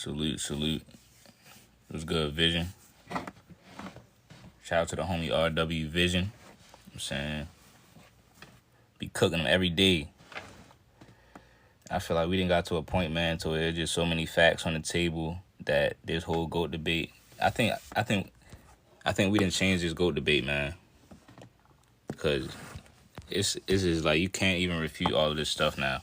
Salute. It was good, Vision. Shout out to the homie RW Vision. I'm saying, be cooking them every day. I feel like we didn't got to a point, man, to where there's just so many facts on the table that this whole GOAT debate. I think we didn't change this GOAT debate, man. Cause it's just like you can't even refute all of this stuff now.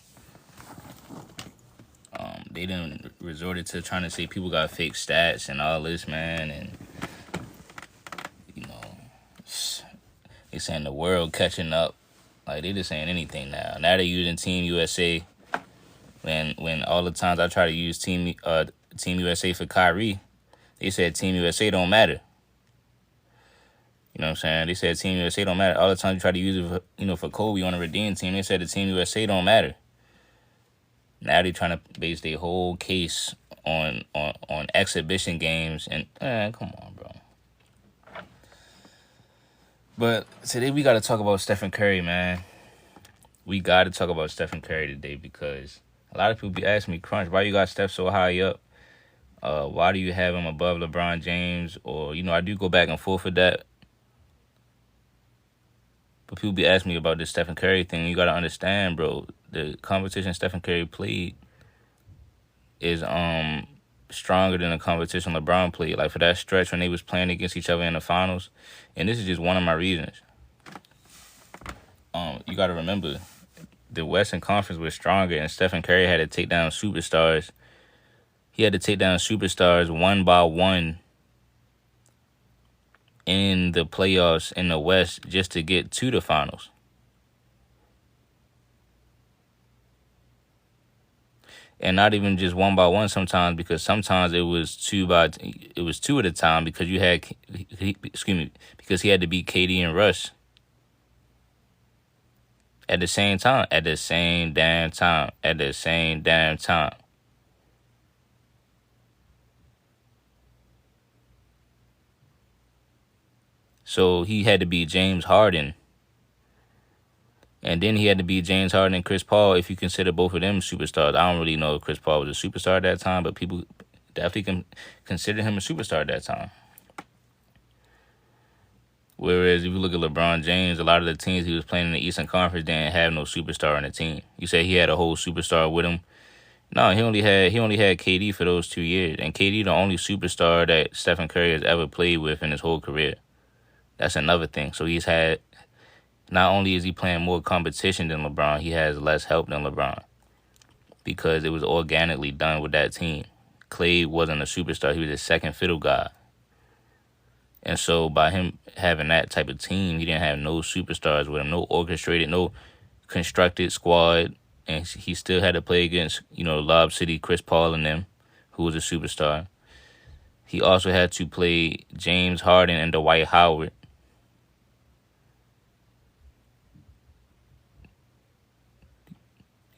They didn't resorted to trying to say people got fake stats and all this, man, and you know, they saying the world catching up. Like they just saying anything now. Now they're using Team USA. When all the times I try to use Team USA for Kyrie, they said Team USA don't matter. You know what I'm saying? They said Team USA don't matter. All the time you try to use it for Kobe on a redeem team, they said the Team USA don't matter. Now they're trying to base their whole case on exhibition games and come on, bro. But today we got to talk about Stephen Curry, man. We got to talk about Stephen Curry today because a lot of people be asking me, Crunch, why you got Steph so high up? Why do you have him above LeBron James? Or, I do go back and forth with that. But people be asking me about this Stephen Curry thing. You got to understand, bro, the competition Stephen Curry played is stronger than the competition LeBron played. Like, for that stretch when they was playing against each other in the finals. And this is just one of my reasons. You got to remember, the Western Conference was stronger, and Stephen Curry had to take down superstars. He had to take down superstars one by one in the playoffs in the West just to get to the finals. And not even just one by one sometimes, because sometimes it was two at a time because you had because he had to beat KD and Russ at the same time. So he had to beat James Harden. And then he had to beat James Harden and Chris Paul if you consider both of them superstars. I don't really know if Chris Paul was a superstar at that time, but people definitely can consider him a superstar at that time. Whereas if you look at LeBron James, a lot of the teams he was playing in the Eastern Conference didn't have no superstar on the team. You say he had a whole superstar with him. No, he only had KD for those 2 years. And KD the only superstar that Stephen Curry has ever played with in his whole career. That's another thing. So he's had, not only is he playing more competition than LeBron, he has less help than LeBron. Because it was organically done with that team. Clay wasn't a superstar. He was a second fiddle guy. And so by him having that type of team, he didn't have no superstars with him, no orchestrated, no constructed squad. And he still had to play against, Lob City, Chris Paul and them, who was a superstar. He also had to play James Harden and Dwight Howard.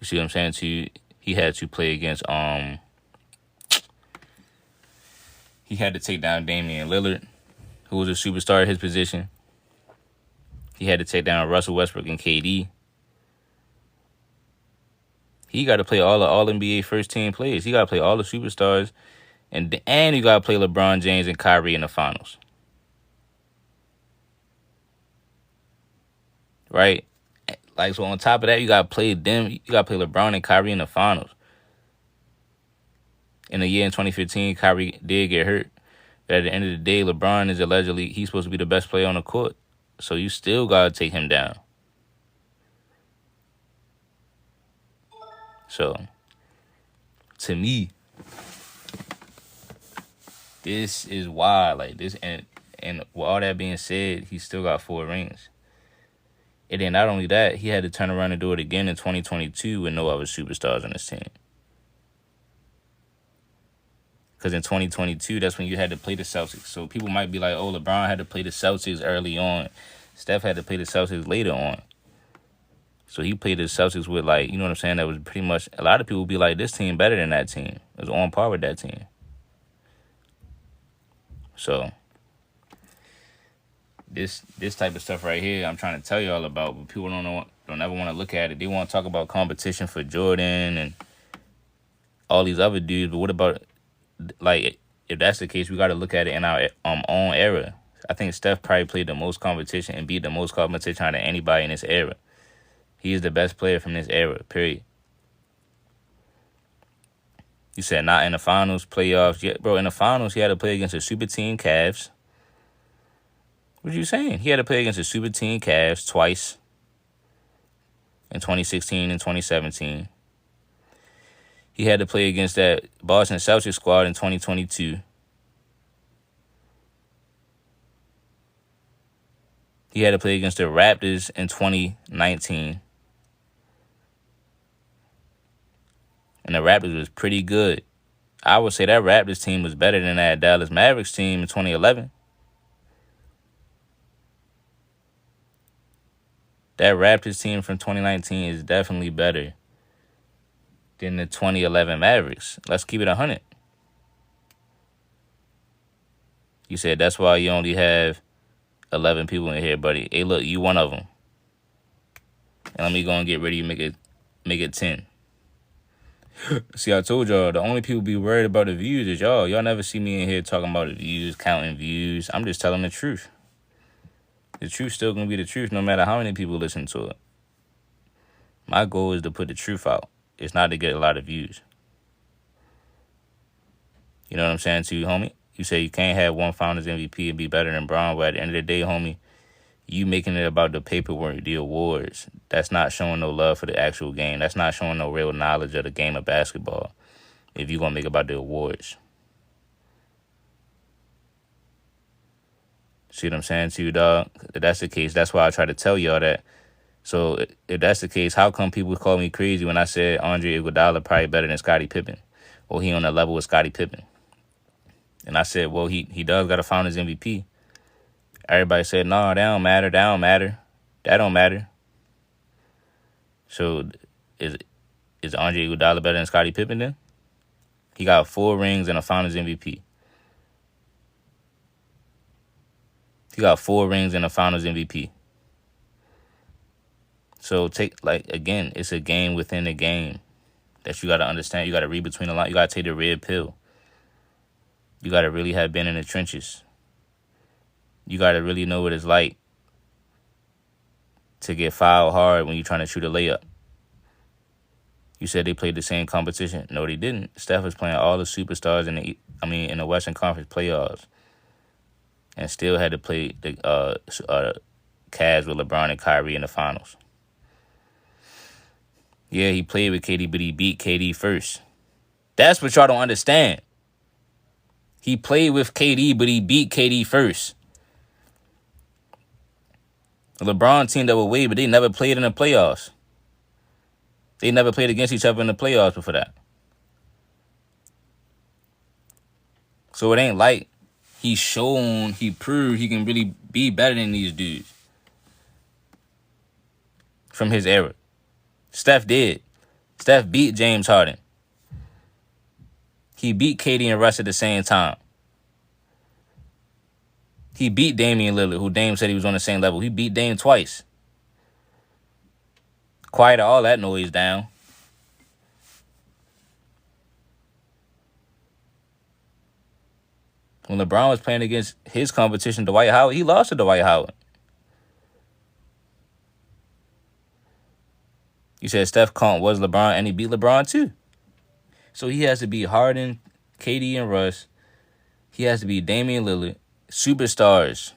You see what I'm saying? He had to play against, he had to take down Damian Lillard, who was a superstar at his position. He had to take down Russell Westbrook and KD. He got to play all the All-NBA first-team players. He got to play all the superstars. And you got to play LeBron James and Kyrie in the finals. Right? Like, so on top of that, you got to play them. You got to play LeBron and Kyrie in the finals. In the year in 2015, Kyrie did get hurt. But at the end of the day, LeBron is allegedly, he's supposed to be the best player on the court. So you still got to take him down. So, to me, this is why, like this, and with all that being said, he still got 4 rings. And then not only that, he had to turn around and do it again in 2022 with no other superstars on his team. Because in 2022, that's when you had to play the Celtics. So people might be like, oh, LeBron had to play the Celtics early on. Steph had to play the Celtics later on. So he played the Celtics with, like, you know what I'm saying? That was pretty much, a lot of people be like, this team better than that team. It was on par with that team. So this type of stuff right here, I'm trying to tell y'all about, but people don't ever want to look at it. They want to talk about competition for Jordan and all these other dudes, but what about like if that's the case, we got to look at it in our own era. I think Steph probably played the most competition and beat the most competition out of anybody in this era. He is the best player from this era. Period. You said not in the finals, playoffs. Yeah, bro, in the finals, he had to play against a super team Cavs. What are you saying? He had to play against a super team Cavs twice in 2016 and 2017. He had to play against that Boston Celtics squad in 2022. He had to play against the Raptors in 2019. And the Raptors was pretty good. I would say that Raptors team was better than that Dallas Mavericks team in 2011. That Raptors team from 2019 is definitely better than the 2011 Mavericks. Let's keep it 100. You said that's why you only have 11 people in here, buddy. Hey, look, you one of them. And let me go and get ready to make it 10. See, I told y'all, the only people be worried about the views is y'all. Y'all never see me in here talking about the views, counting views. I'm just telling the truth. The truth's still going to be the truth no matter how many people listen to it. My goal is to put the truth out. It's not to get a lot of views. You know what I'm saying to you, homie? You say you can't have one Finals MVP and be better than Bron, but at the end of the day, homie, you making it about the paperwork, the awards. That's not showing no love for the actual game. That's not showing no real knowledge of the game of basketball if you're going to make it about the awards. See what I'm saying to you, dog? If that's the case, that's why I try to tell y'all that. So if that's the case, how come people call me crazy when I said Andre Iguodala probably better than Scottie Pippen? Or he on the level with Scottie Pippen? And I said, well, he does got to Finals MVP. Everybody said, no, that don't matter. That don't matter. So is Andre Iguodala better than Scottie Pippen then? He got 4 rings and a Finals MVP. He got 4 rings and a Finals MVP. So again, it's a game within a game that you got to understand. You got to read between the lines. You got to take the red pill. You got to really have been in the trenches. You got to really know what it's like to get fouled hard when you're trying to shoot a layup. You said they played the same competition. No, they didn't. Steph was playing all the superstars in the Western Conference playoffs, and still had to play the Cavs with LeBron and Kyrie in the finals. Yeah, he played with KD, but he beat KD first. That's what y'all don't understand. He played with KD, but he beat KD first. The LeBron team that would win, but they never played in the playoffs. They never played against each other in the playoffs before that. So it ain't like he proved he can really be better than these dudes from his era. Steph did. Steph beat James Harden. He beat KD and Russ at the same time. He beat Damian Lillard, who Dame said he was on the same level. He beat Dame twice. Quiet all that noise down. When LeBron was playing against his competition, Dwight Howard, he lost to Dwight Howard. You said Steph was LeBron, and he beat LeBron too. So he has to beat Harden, KD, and Russ. He has to beat Damian Lillard, superstars.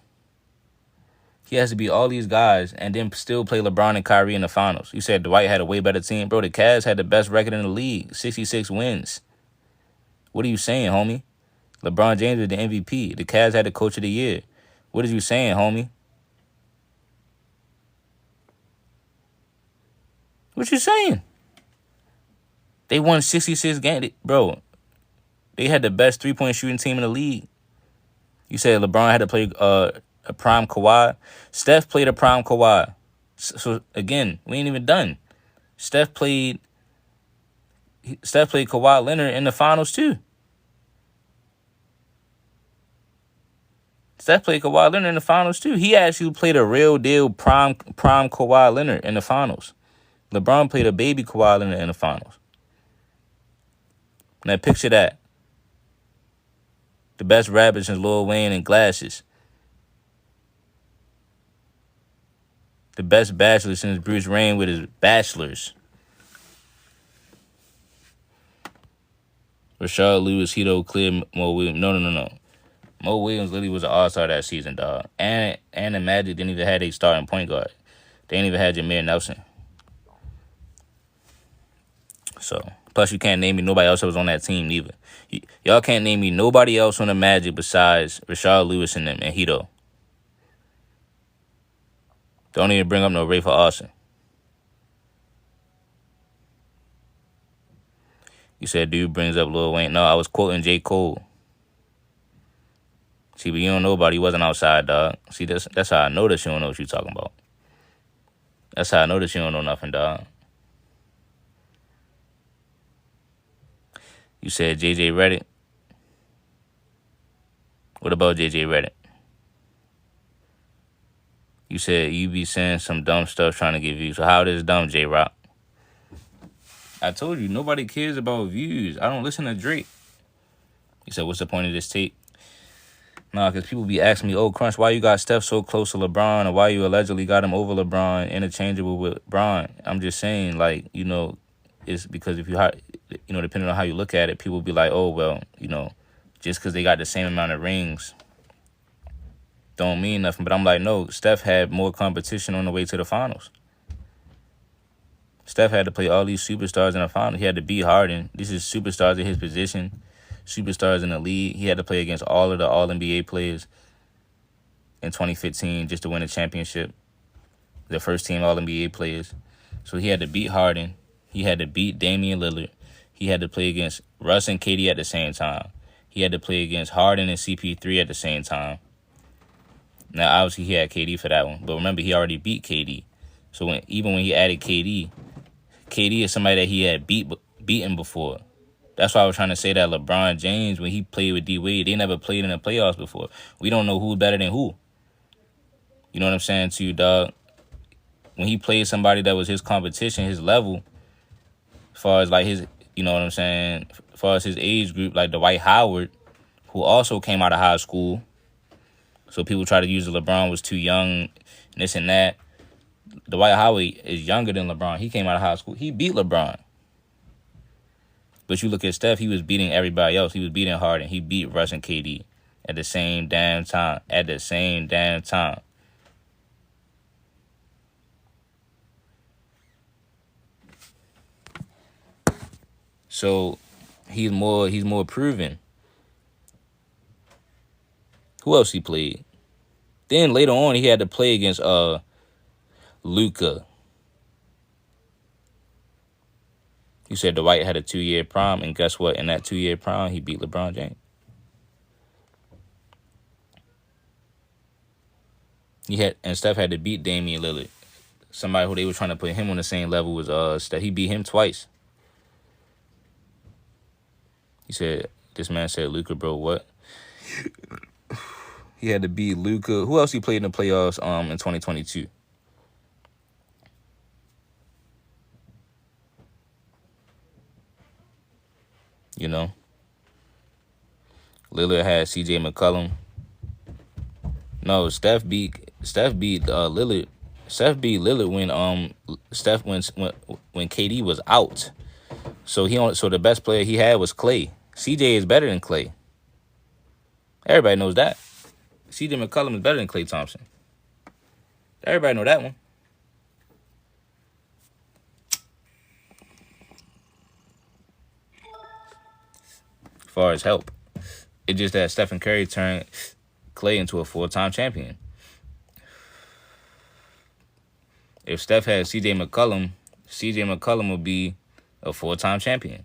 He has to beat all these guys and then still play LeBron and Kyrie in the finals. You said Dwight had a way better team. Bro, the Cavs had the best record in the league, 66 wins. What are you saying, homie? LeBron James was the MVP. The Cavs had the coach of the year. What are you saying, homie? What you saying? They won 66 games. Bro, they had the best three-point shooting team in the league. You said LeBron had to play a prime Kawhi. Steph played a prime Kawhi. So again, we ain't even done. Steph played Kawhi Leonard in the finals too. Steph played Kawhi Leonard in the finals too. He actually played a real deal prime Kawhi Leonard in the finals. LeBron played a baby Kawhi Leonard in the finals. Now picture that. The best rapper since Lil Wayne and Glasses. The best bachelor since Bruce Wayne with his bachelors. Rashard Lewis, Hito, Clear, Mo Williams. No. Mo Williams literally was an all-star that season, dog. And the Magic didn't even have a starting point guard. They ain't even had Jameer Nelson. So, plus you can't name me nobody else that was on that team neither. Y'all can't name me nobody else on the Magic besides Rashard Lewis and them and Hito. Don't even bring up no Ray for Austin. You said dude brings up Lil Wayne. No, I was quoting J. Cole. See, but you don't know about it. He wasn't outside, dog. See, that's how I know that you don't know what you talking about. That's how I know that you don't know nothing, dog. You said JJ Redick. What about JJ Redick? You said you be saying some dumb stuff trying to get views. So how this dumb, J-Rock? I told you, nobody cares about views. I don't listen to Drake. You said, what's the point of this tape? Nah, because people be asking me, oh, Crunch, why you got Steph so close to LeBron, or why you allegedly got him over LeBron, interchangeable with LeBron? I'm just saying, like, you know, it's because if you, you know, depending on how you look at it, people be like, oh, well, you know, just because they got the same amount of rings don't mean nothing. But I'm like, no, Steph had more competition on the way to the finals. Steph had to play all these superstars in the final. He had to beat Harden. This is superstars in his position, superstars in the league. He had to play against all of the All-NBA players in 2015 just to win a championship, the first team All-NBA players. So he had to beat Harden. He had to beat Damian Lillard. He had to play against Russ and KD at the same time. He had to play against Harden and CP3 at the same time. Now, obviously, he had KD for that one. But remember, he already beat KD. So even when he added KD is somebody that he had beaten before. That's why I was trying to say that LeBron James, when he played with D-Wade, they never played in the playoffs before. We don't know who's better than who. You know what I'm saying to you, dog? When he played somebody that was his competition, his level, as far as like his, you know what I'm saying, as far as his age group, like Dwight Howard, who also came out of high school. So people try to use the LeBron was too young, and this and that. Dwight Howard is younger than LeBron. He came out of high school. He beat LeBron. But you look at Steph, he was beating everybody else. He was beating Harden. He beat Russ and KD at the same damn time. At the same damn time. So he's more proven. Who else he played? Then later on he had to play against Luka. You said Dwight had a 2-year prime, and guess what? In that 2-year prime, he beat LeBron James. And Steph had to beat Damian Lillard. Somebody who they were trying to put him on the same level was Steph. He beat him twice. He said, this man said, Luka, bro, what? He had to beat Luka. Who else he played in the playoffs in 2022? You know? Lillard had C.J. McCollum. No, Steph beat Lillard. Steph beat Lillard when KD was out. So the best player he had was Klay. CJ is better than Klay. Everybody knows that. CJ McCollum is better than Klay Thompson. Everybody know that one. As far as help. It's just that Stephen Curry turned Klay into a 4-time champion. If Steph had CJ McCollum would be a 4-time champion.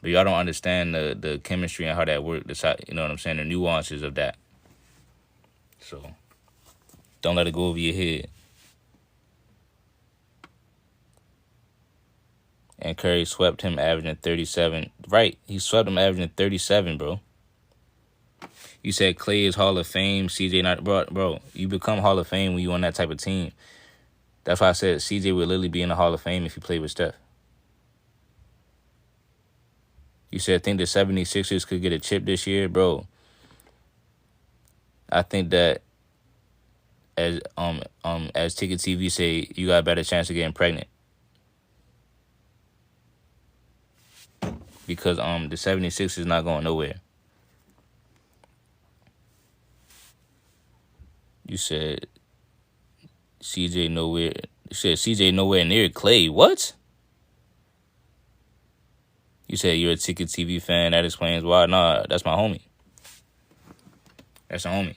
But y'all don't understand the chemistry and how that works. You know what I'm saying? The nuances of that. So don't let it go over your head. And Curry swept him averaging 37. Right, he swept him averaging 37, bro. You said Klay is Hall of Fame, CJ not. Bro, you become Hall of Fame when you on that type of team. That's why I said CJ would literally be in the Hall of Fame if he played with Steph. You said think the 76ers could get a chip this year, bro. I think that as Ticket TV say, you got a better chance of getting pregnant. Because the 76ers is not going nowhere. You said CJ nowhere. You said CJ nowhere near Clay. What? You said you're a Ticket TV fan. That explains why. Nah, that's my homie. That's a homie.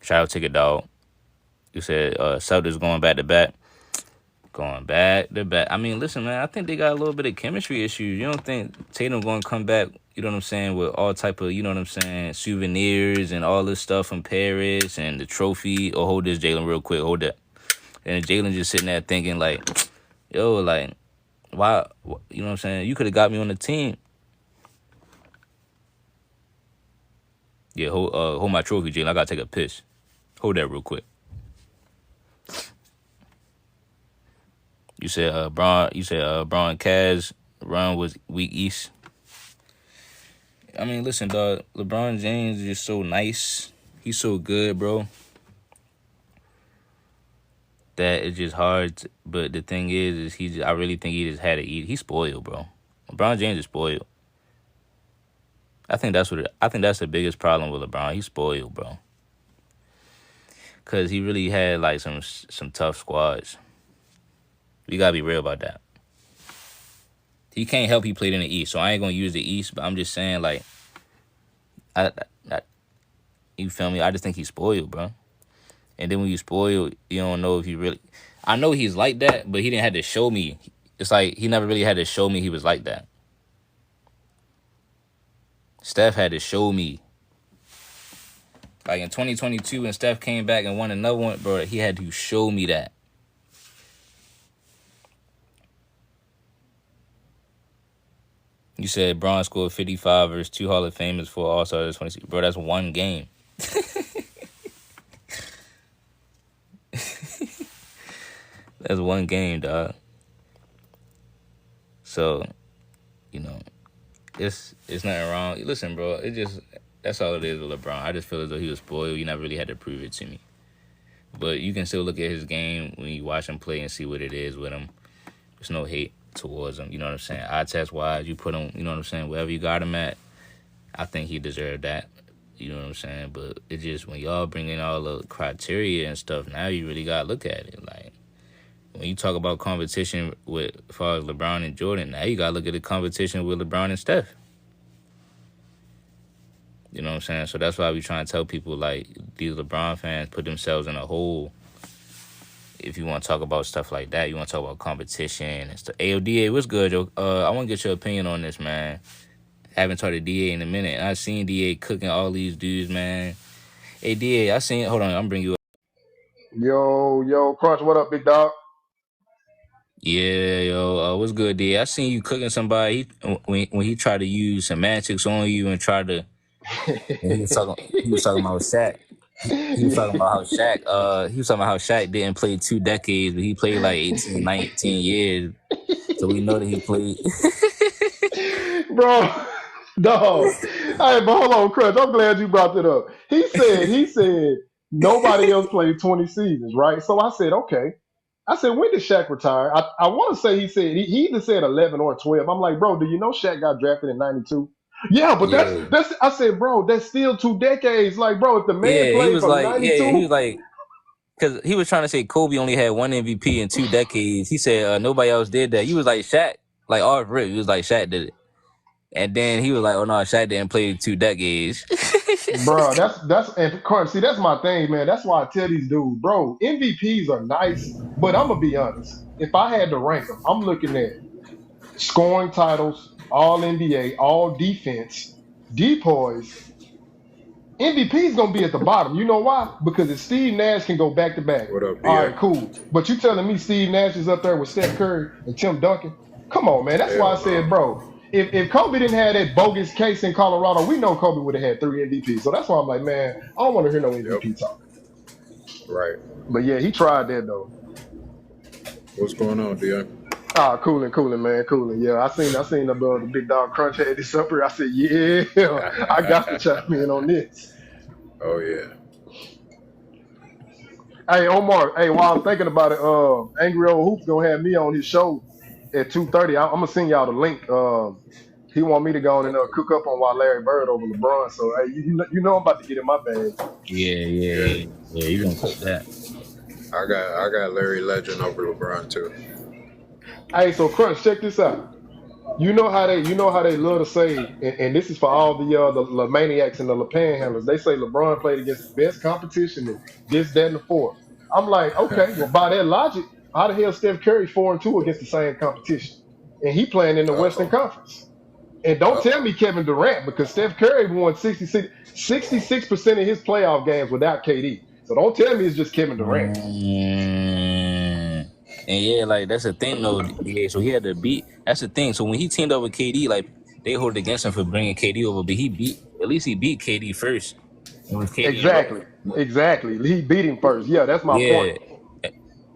Shout out Ticket Dog. You said Celtics going back to back. Going back to back. I mean, listen, man. I think they got a little bit of chemistry issues. You don't think Tatum going to come back? You know what I'm saying? With all type of, you know what I'm saying, souvenirs and all this stuff from Paris and the trophy. Oh, hold this, Jalen, real quick. Hold that. And Jalen just sitting there thinking like, yo, like, why? You know what I'm saying? You could have got me on the team. Yeah, hold my trophy, Jalen. I gotta take a piss. Hold that real quick. You said Braun. You said Braun Kaz run was weak East. I mean, listen, dog. LeBron James is just so nice. He's so good, bro. That it's just hard. But the thing is I really think he just had to eat. He's spoiled, bro. LeBron James is spoiled. I think that's the biggest problem with LeBron. He's spoiled, bro. Cause he really had like some tough squads. We gotta be real about that. He can't help he played in the East, so I ain't gonna use the East. But I'm just saying, like, I you feel me? I just think he's spoiled, bro. And then when you spoiled, you don't know if he really. I know he's like that, but he didn't have to show me. It's like he never really had to show me he was like that. Steph had to show me. Like in 2022, when Steph came back and won another one, bro, he had to show me that. You said Braun scored 55 versus 2 Hall of Famers for All-Star 26. Bro, that's one game. That's one game, dog. So, you know, it's nothing wrong. Listen, bro, that's all it is with LeBron. I just feel as though he was spoiled. You never really had to prove it to me. But you can still look at his game when you watch him play and see what it is with him. There's no hate towards him. You know what I'm saying? Eye test wise, you put him, you know what I'm saying, wherever you got him at, I think he deserved that. You know what I'm saying? But it just, when y'all bring in all the criteria and stuff, now you really got to look at it. Like, when you talk about competition with, as far as LeBron and Jordan, now you got to look at the competition with LeBron and Steph. You know what I'm saying? So that's why we trying to tell people, like, these LeBron fans put themselves in a hole. If you want to talk about stuff like that, you want to talk about competition and stuff. AODA, what's good, yo? I want to get your opinion on this, man. Haven't talked to DA in a minute. I seen DA cooking all these dudes, man. Hey, DA, I seen. Hold on, I'm bring you up. Yo, Crunch, what up, big dog? Yeah, yo, what's good, DA? I seen you cooking somebody when he tried to use semantics on you and tried to. And he was talking about Shaq. He was talking about how Shaq didn't play 2 decades, but he played like 18, 19 years. So we know that he played. Bro, dog. Hey, but hold on, Crunch. I'm glad you brought that up. He said nobody else played 20 seasons, right? So I said, okay. I said, when did Shaq retire? I want to say he either said 11 or 12. I'm like, bro, do you know Shaq got drafted in 92? Yeah, but Yeah. that's I said, bro, that's still 2 decades. Like, bro, if the man Yeah, played from he 92, was like, because he was trying to say Kobe only had 1 MVP in 2 decades. He said nobody else did that. He was like Shaq, like off rip. He was like Shaq did it, and then he was like, oh no, Shaq didn't play 2 decades. bro, that's and Crunch, see, that's my thing, man. That's why I tell these dudes, bro, MVPs are nice, but I'm gonna be honest. If I had to rank them, I'm looking at scoring titles, all NBA, all defense, depoys. MVP is gonna be at the bottom. You know why? Because if Steve Nash can go back to back, What up, all DA? right, cool. But you telling me Steve Nash is up there with Steph Curry and Tim Duncan? Come on, man. That's why I Hell said, no. bro. if Kobe didn't have that bogus case in Colorado, we know Kobe would have had 3 MVPs. So that's why I'm like, man, I don't want to hear no Yep. MVP talk. Right. But yeah, he tried that though. What's going on, Di? Ah, cooling, man, cooling. Yeah, I seen the big dog crunch had this up here. I said, yeah, I got to chime in on this. Oh yeah. Hey, Omar. Hey, while I'm thinking about it, Angry Old Hoops gonna have me on his show at 2:30. I'm gonna send y'all the link. He want me to go on and cook up on while Larry Bird over LeBron. So hey, you know I'm about to get in my bag. Yeah. Yeah. You gonna cook that? I got Larry Legend over LeBron too. Hey, so Crunch, check this out. You know how they love to say, and this is for all the maniacs and the panhandlers. They say LeBron played against the best competition and this, that, and the fourth. I'm like, okay, well by that logic, how the hell Steph Curry 4-2 against the same competition, and he playing in the Uh Western oh. Conference? And don't Uh tell oh. me Kevin Durant because Steph Curry won 66% of his playoff games without KD. So don't tell me it's just Kevin Durant. Mm. And yeah, like that's the thing though. Yeah, so he had to beat. That's the thing. So when he teamed up with KD, like they hold it against him for bringing KD over, but he beat at least he beat KD first. It was KD and Russ. Exactly, exactly. He beat him first. Yeah, that's my point. Yeah,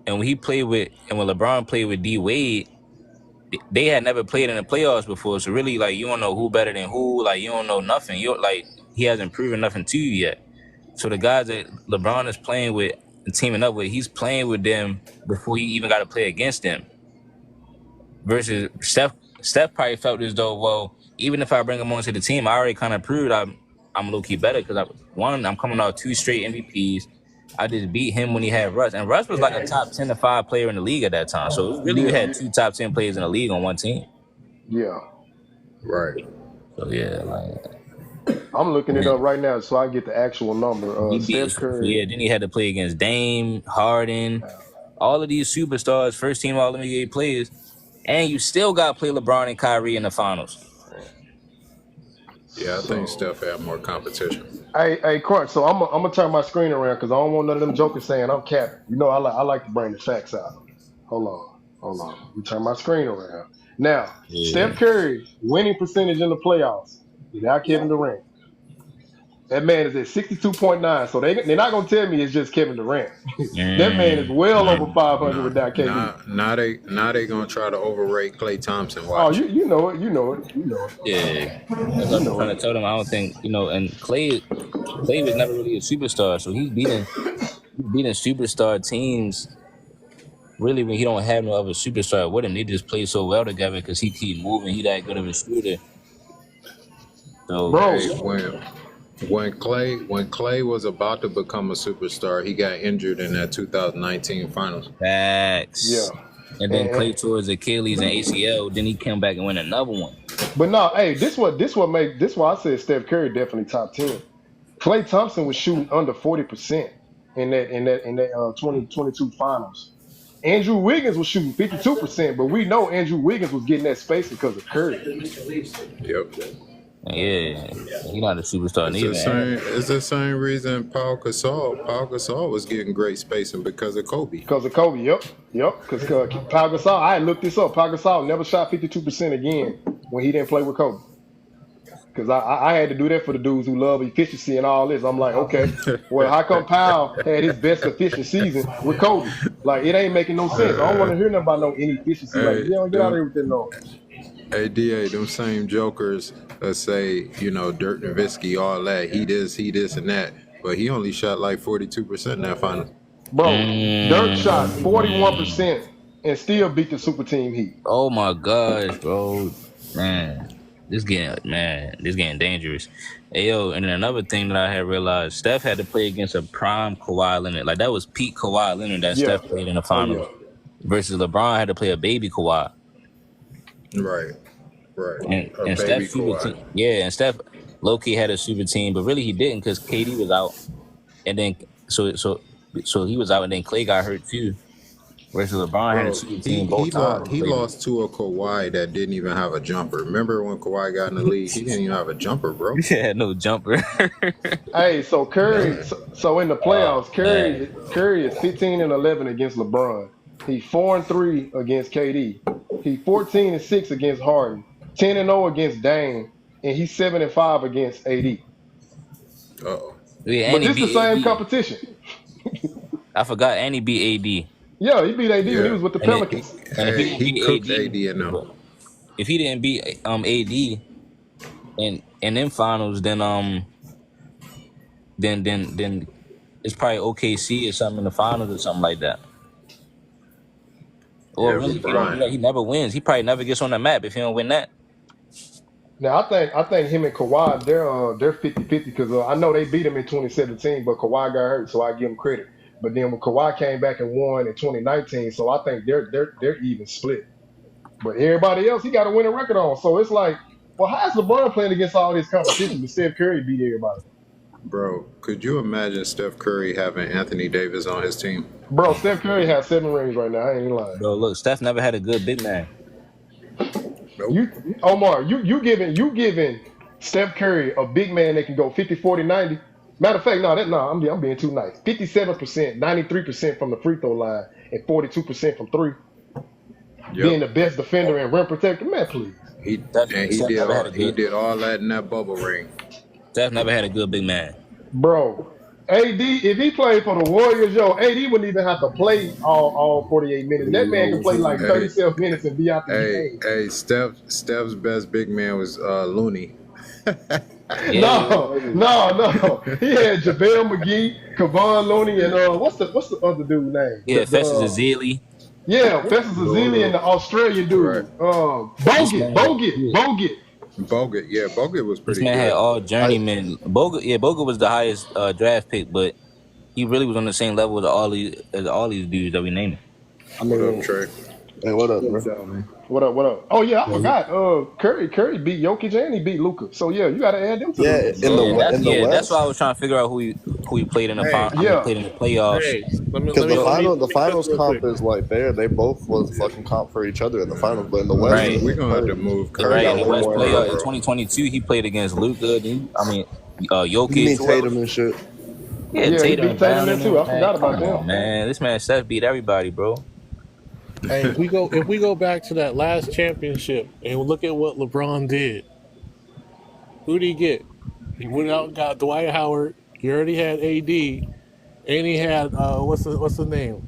and when he played with and when LeBron played with D Wade, they had never played in the playoffs before. So really, like you don't know who better than who. Like you don't know nothing. You like he hasn't proven nothing to you yet. So the guys that LeBron is playing with and teaming up with, he's playing with them before he even got to play against them. Versus Steph probably felt as though, well, even if I bring him onto the team, I already kind of proved I'm low key better because I'm coming off 2 straight MVPs. I just beat him when he had Russ, and Russ was like a top 10 to 5 player in the league at that time. So it was really you Yeah, had 2 top 10 players in the league on one team. yeah. Right. So yeah, like I'm looking and it up then right now so I get the actual number. he beat. Steph So Curry. yeah, then he had to play against Dame, Harden, all of these superstars, first team All NBA players, and you still got to play LeBron and Kyrie in the finals. Yeah, I think So, Steph had more competition. hey, Crunch. So I'm gonna turn my screen around because I don't want none of them jokers saying I'm capping. You know, I like to bring the facts out. Hold on. Let me turn my screen around. Now, Steph Yeah. Curry winning percentage in the playoffs without Kevin Durant. That man is at 62.9. So they're not gonna tell me it's just Kevin Durant. That man is well over Mm. 500 Nah, without KD. now they gonna try to overrate Clay Thompson. Oh, Watch. you know it. You know it. You know it. Yeah, that's You what I'm know trying it. to tell them. I don't think and Clay was never really a superstar, so he's beating superstar teams. Really, when he don't have no other superstar with him, they just play so well together because he keep moving. He that good of a shooter. So Hey, Bro, when Clay was about to become a superstar, he got injured in that 2019 finals. yeah. facts. And then And, Clay tore his Achilles and ACL. Then he came back and win another one. but no, hey, this why I said Steph Curry definitely top 10. Klay Thompson was shooting under 40% in that 2022 finals. Andrew Wiggins was shooting 52%, but we know Andrew Wiggins was getting that space because of Curry. Yep. Yeah, he not a superstar It's the neither. same. It's the same reason Paul Gasol was getting great spacing because of Kobe. Because of Kobe, yep. Because Pau Gasol, I looked this up. Pau Gasol never shot 52% again when he didn't play with Kobe. Because I had to do that for the dudes who love efficiency and all this. I'm like, okay, well, how come Powell had his best efficient season with Kobe? Like, it ain't making no sense. I don't want to hear nothing about no inefficiency. Like, Hey, get out of here with that noise. ADA, them same jokers that say, Dirk Nowitzki, all that. He this, and that. But he only shot like 42% in that final. Bro, Dirk shot Mm. 41% and still beat the super team Heat. Oh my gosh, bro, man, this getting dangerous. Hey, yo, and then another thing that I had realized, Steph had to play against a prime Kawhi Leonard. Like that was peak Kawhi Leonard that Yeah. Steph played in the Oh, yeah. finals. Versus LeBron had to play a baby Kawhi, Right. Right. A and baby Steph super team, Kawhi. yeah, and Steph low key had a super team, but really he didn't because KD was out, and then so he was out, and then Clay got hurt too. Versus LeBron had a Bro, super he team he both lost times. he lost to a Kawhi that didn't even have a jumper. Remember when Kawhi got in the league? He didn't even have a jumper, bro. He had no jumper. Hey, so Curry, Yeah. so in the Oh playoffs, man. Curry is 15-11 against LeBron. He 4-3 against KD. He 14-6 against Harden. 10-0 against Dame, and he's 7-5 against AD. Uh-oh. Yeah, and But he this the beat same AD. competition. I forgot, and he beat AD. Yeah, he beat AD when he Yeah. was with the And it, Pelicans. and if he Hey, didn't he beat cooked AD, AD in them. but if he didn't beat AD in them finals, then it's probably OKC or something in the finals or something like that. Or Yeah, really, but if he don't do that, he Brian, never wins. He probably never gets on the map if he don't win that. Now I think him and Kawhi they're 50-50 because I know they beat him in 2017, but Kawhi got hurt, so I give him credit. But then when Kawhi came back and won in 2019, so I think they're even split. But everybody else, he got a winning record on. So it's like, well, how's LeBron playing against all this competition? But Steph Curry beat everybody. bro, could you imagine Steph Curry having Anthony Davis on his team? Bro, Steph Curry has 7 rings right now. I ain't lying. Bro, look, Steph never had a good big man. Nope. You Omar, you giving Steph Curry a big man that can go 50, 40, 90. Matter of fact, I'm being too nice. 57%, 93% from the free throw line, and 42% from three. Yep. Being the best defender and rim protector, man, please. He Steph, and Steph never had a he good. did all that in that bubble ring. Steph never had a good big man. Bro, AD, if he played for the Warriors, AD wouldn't even have to play all 48 minutes. That man can play like Hey, 37 minutes and be out the hey, game. hey, Steph's best big man was Looney. Yeah, No. He had JaVale McGee, Kevon Looney, and what's the other dude name? yeah, Festus Ezeli. Festus Ezeli and the Australian Right. dude. This man Bogut. Bogut, yeah, Bogut was This pretty man had good. all journeymen. Bogut was the highest draft pick, but he really was on the same level as all these dudes that we named. I What mean, up, Trey? hey, what up, What's bro? up, man? What up? Oh yeah, I Yeah, forgot. Curry beat Jokic and he beat Luka. So yeah, you got to add them to the yeah, list. That's why I was trying to figure out who he played in the Hey, final. I mean, Yeah, played in the playoffs. hey, let me because let me let me the let me cook finals real comp quick. is like they both was fucking comp for each other in the finals, but in the West, Right. We're gonna have to Curry, move Curry Curry Right, in got the off way the West more board, playoff in numbers. bro. 2022, he played against Luka. You Jokic. mean Who else? Tatum and shit? Yeah, he Tatum beat and Tatum Brown there and too. them. I Man, forgot come about them. on, man. This man Steph beat everybody, bro. Hey, if we go back to that last championship and look at what LeBron did, who did he get? He went out and got Dwight Howard. He already had AD, and he had what's the name?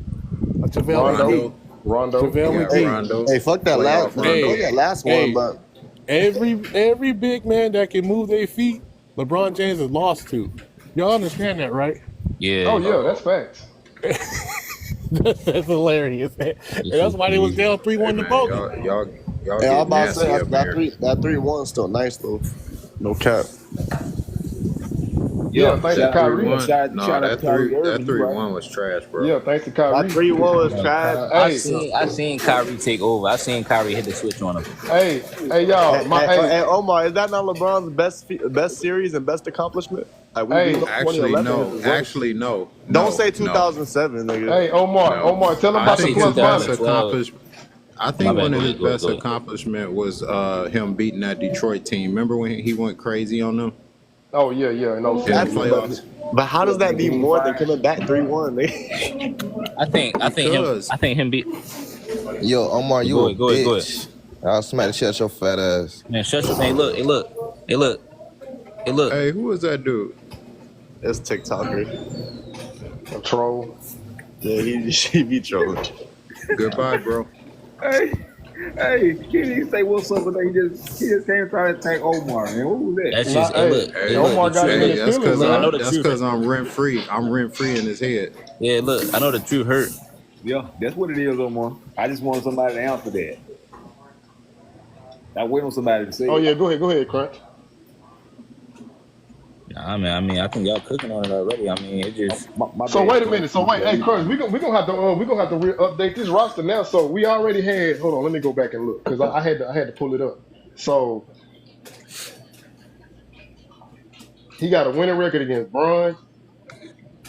JaVale Rondo, McGee. Rondo, Rondo. he JaVale got Hey, McGee. Rondo, hey, fuck that playoff Rondo. last one, Hey, but every big man that can move their feet, LeBron James has lost to. Y'all understand that, right? Oh Yeah, yeah, that's Oh, facts. That's hilarious, man. And this that's is why they was crazy. down three hey one to man, Bogey. y'all hey, I'm get about to say nasty up that here. 3-1 still nice though. No cap. Yeah, Yeah, thanks to That that three Kyrie. one, no, shout out to Kyrie that Irving, you right? 3-1 was trash, bro. Yeah, thanks to That Kyrie. 3-1 was Man, trash. Hey, I seen Kyrie take over. I seen Kyrie hit the switch on him. y'all, Hey, Omar, is that not LeBron's best series and best accomplishment? Like we hey, 2011 is his worst. Actually, no, Don't no, say no, 2007, nigga. hey, Omar, tell him I I about the say think his plus best minus. 2012. accomplishment. I My think bad. one Go of his ahead. Go ahead. best Go ahead. accomplishment was him beating that Detroit team. Remember when he went crazy on them Oh yeah, in in the That's 06, yeah. playoffs? but how does that be Game more than five. coming back 3-1, nigga? Because I think him beat. Yo, Omar, you Go a ahead. Go ahead. Go ahead. bitch. I'll smack the shit out your fat ass. Man, shut your. Hey, look. Hey, look. Hey, look. Hey, look. hey, who was that dude? It's TikToker. A troll. Yeah, he be trolling. Goodbye, bro. Hey, he didn't say what's up, but he just came trying to attack Omar, man. What was that? That's just. Nah, Hey, look. Hey, Hey, look. Omar The got truth. in hey, his Look. that's feelings, because Look. I know man. the that's truth. because I'm rent free. I'm rent free in his head. Yeah. Look. I know the truth hurt. Yeah, that's what it is, Omar. I just wanted somebody to answer that. I wait on somebody to say Oh it. yeah, go ahead, Crunch. Nah, man. I mean, I think y'all cooking on it already. I mean, it just. My So bad, wait a Crunch. minute. So wait, Yeah, hey, you Crunch, right. we gonna have to update this roster now. So we already had. Hold on, let me go back and look because I had to pull it up. So he got a winning record against Bron,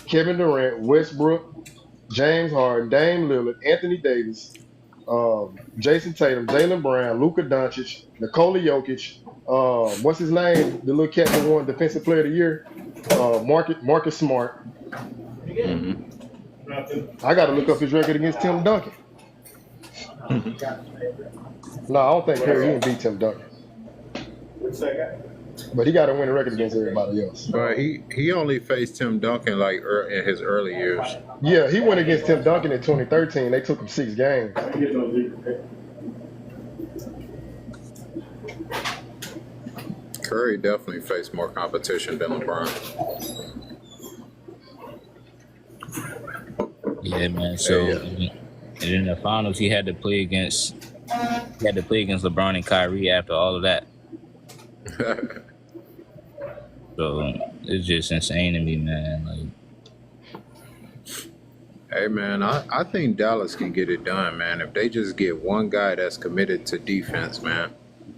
Kevin Durant, Westbrook, James Harden, Dame Lillard, Anthony Davis, Jason Tatum, Jalen Brown, Luka Doncic, Nikola Jokic, what's his name? The little cat that won Defensive Player of the Year, Marcus Smart. hmm I got to look up his record against Tim Duncan. No, I don't think Curry he didn't beat Tim Duncan. But he got to win a record against everybody else. But he only faced Tim Duncan like in his early years. Yeah, he went against Tim Duncan in 2013. They took him 6 games. Curry definitely faced more competition than LeBron. Yeah, man. So and in the finals, he had to play against LeBron and Kyrie after all of that. So it's just insane to me, man. Like, Hey man, I think Dallas can get it done, man. If they just get one guy that's committed to defense, man.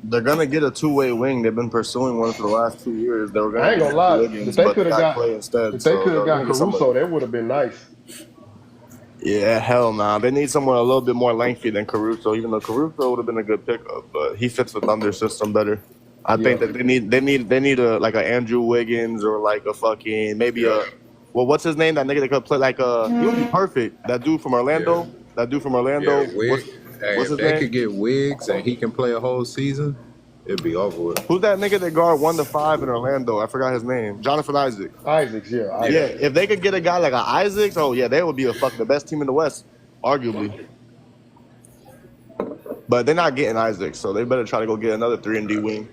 They're gonna get a two-way wing. They've been pursuing one for the last 2 years. They were gonna I ain't gonna lie. Wiggins, If they but could have got Clay instead. if they so could have they're got gonna get somebody. Caruso, that would have been nice. Yeah, hell nah. They need someone a little bit more lengthy than Caruso. Even though Caruso would have been a good pickup, but he fits the Thunder system better. I think that they need a like a Andrew Wiggins or like a fucking maybe a what's his name? That nigga that could play like he would be perfect. That dude from Orlando. Yeah. That dude from Orlando. Yeah, what's if his they name? could get Wiggs and he can play a whole season, it'd be over with. Who's that nigga that guard 1 to 5 in Orlando? I forgot his name. Jonathan Isaac. Isaacs, yeah. Yeah, if they could get a guy like an Isaacs, oh yeah, they would be the best team in the West, arguably. But they're not getting Isaacs, so they better try to go get another 3-and-D wing.